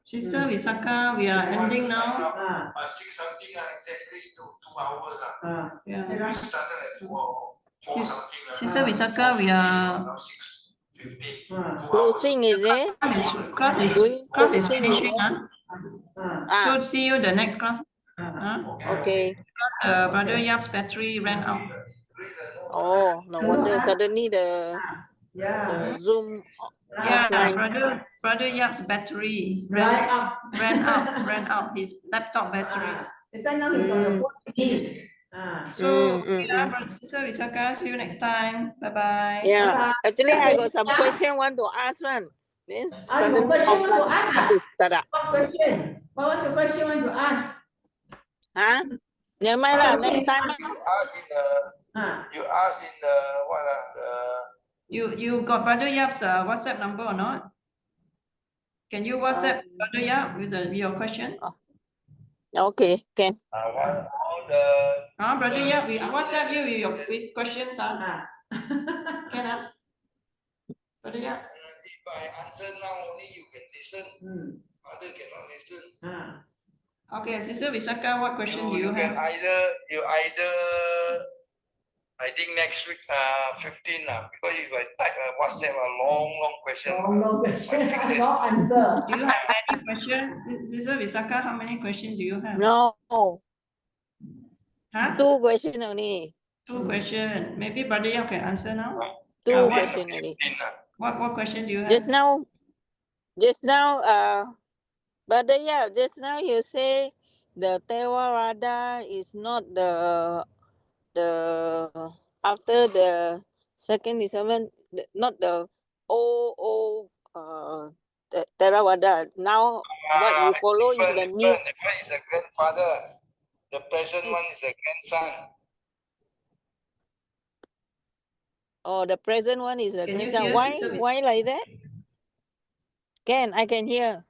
Sister Visakha, we are ending now. Something exactly 2 hours. Yeah. We started at 4 something. Sister Visakha, we are Closing, is it? Doing class is closing, is finishing. it? So see you the next class. Okay. Brother Yap's battery ran out. Oh, no wonder suddenly the Zoom Yeah, offline. brother Yap's battery ran out. His laptop battery. Mm. So yeah, brother sister Visakha, see you next time. Bye bye. Yeah. Actually, I got some question want to ask one. Then suddenly offline. Habis, tada. What question? What question want to ask? Huh? Never mind lah. Next time. You ask in the what You got brother Yap's WhatsApp number or not? Can you WhatsApp brother Yap with your question? Okay, can. Brother Yap, we WhatsApp you with questions. Can brother Yap? If I answer now, only you can listen. Other cannot listen. Okay, Sister Visakha, what question do you have? You either I think next week 15 because if I type WhatsApp a long question. Long question, long answer. Do you have any questions? Sister Visakha, how many questions do you have? No. Huh? 2 questions only. 2 questions. Maybe brother Yap can answer now. 2 questions only. What question do you have? Just now, brother, yeah, just now you say the Theravada is not the after the second discernment, not the old Theravada. Now what we follow is the new. The one is a grandfather. The present one is a grandson. Oh, the present one is the Can you grandson. hear, Sister Visakha? Why like that? I can hear.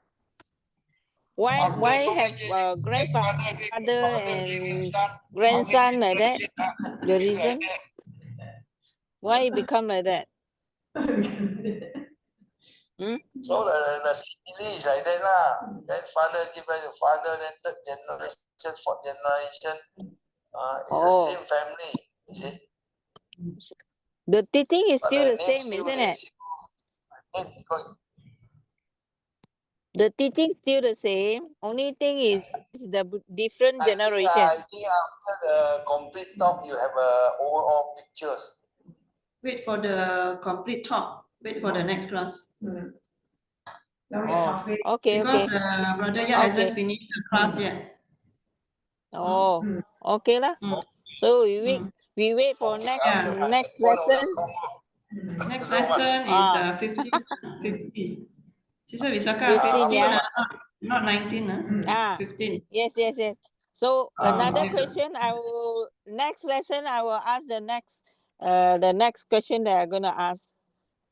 Why have grandfather and grandson like that? The reason why it become like that? So the series is like that lah. Grandfather give back to father, then third generation, fourth generation. It's the same family. You see? The teaching is But still the name same, isn't it? Because The teaching still the same. Only thing is the different generation. I think after the complete talk, you have overall pictures. Wait for the complete talk. Wait for the next class. Okay, Because brother Yap hasn't finished the class yet. Oh, okay lah. So we wait for next lesson. Next lesson is 15. Sister Visakha, 15, 15, yeah. not 19. 15. Yes. So another question, next lesson I will ask the next question that I'm gonna ask.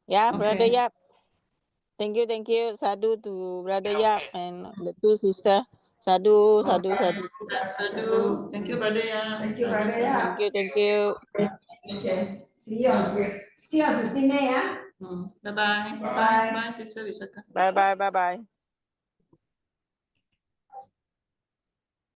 Yeah, brother Yap. Thank you. Sadhu to brother Yap and the 2 sisters. Sadhu. Sadhu. Thank you, brother Yap. Thank you, brother Yap. Thank you. Okay. See you on 15 May, yeah? Bye-bye. Bye, Sister Visakha. Bye.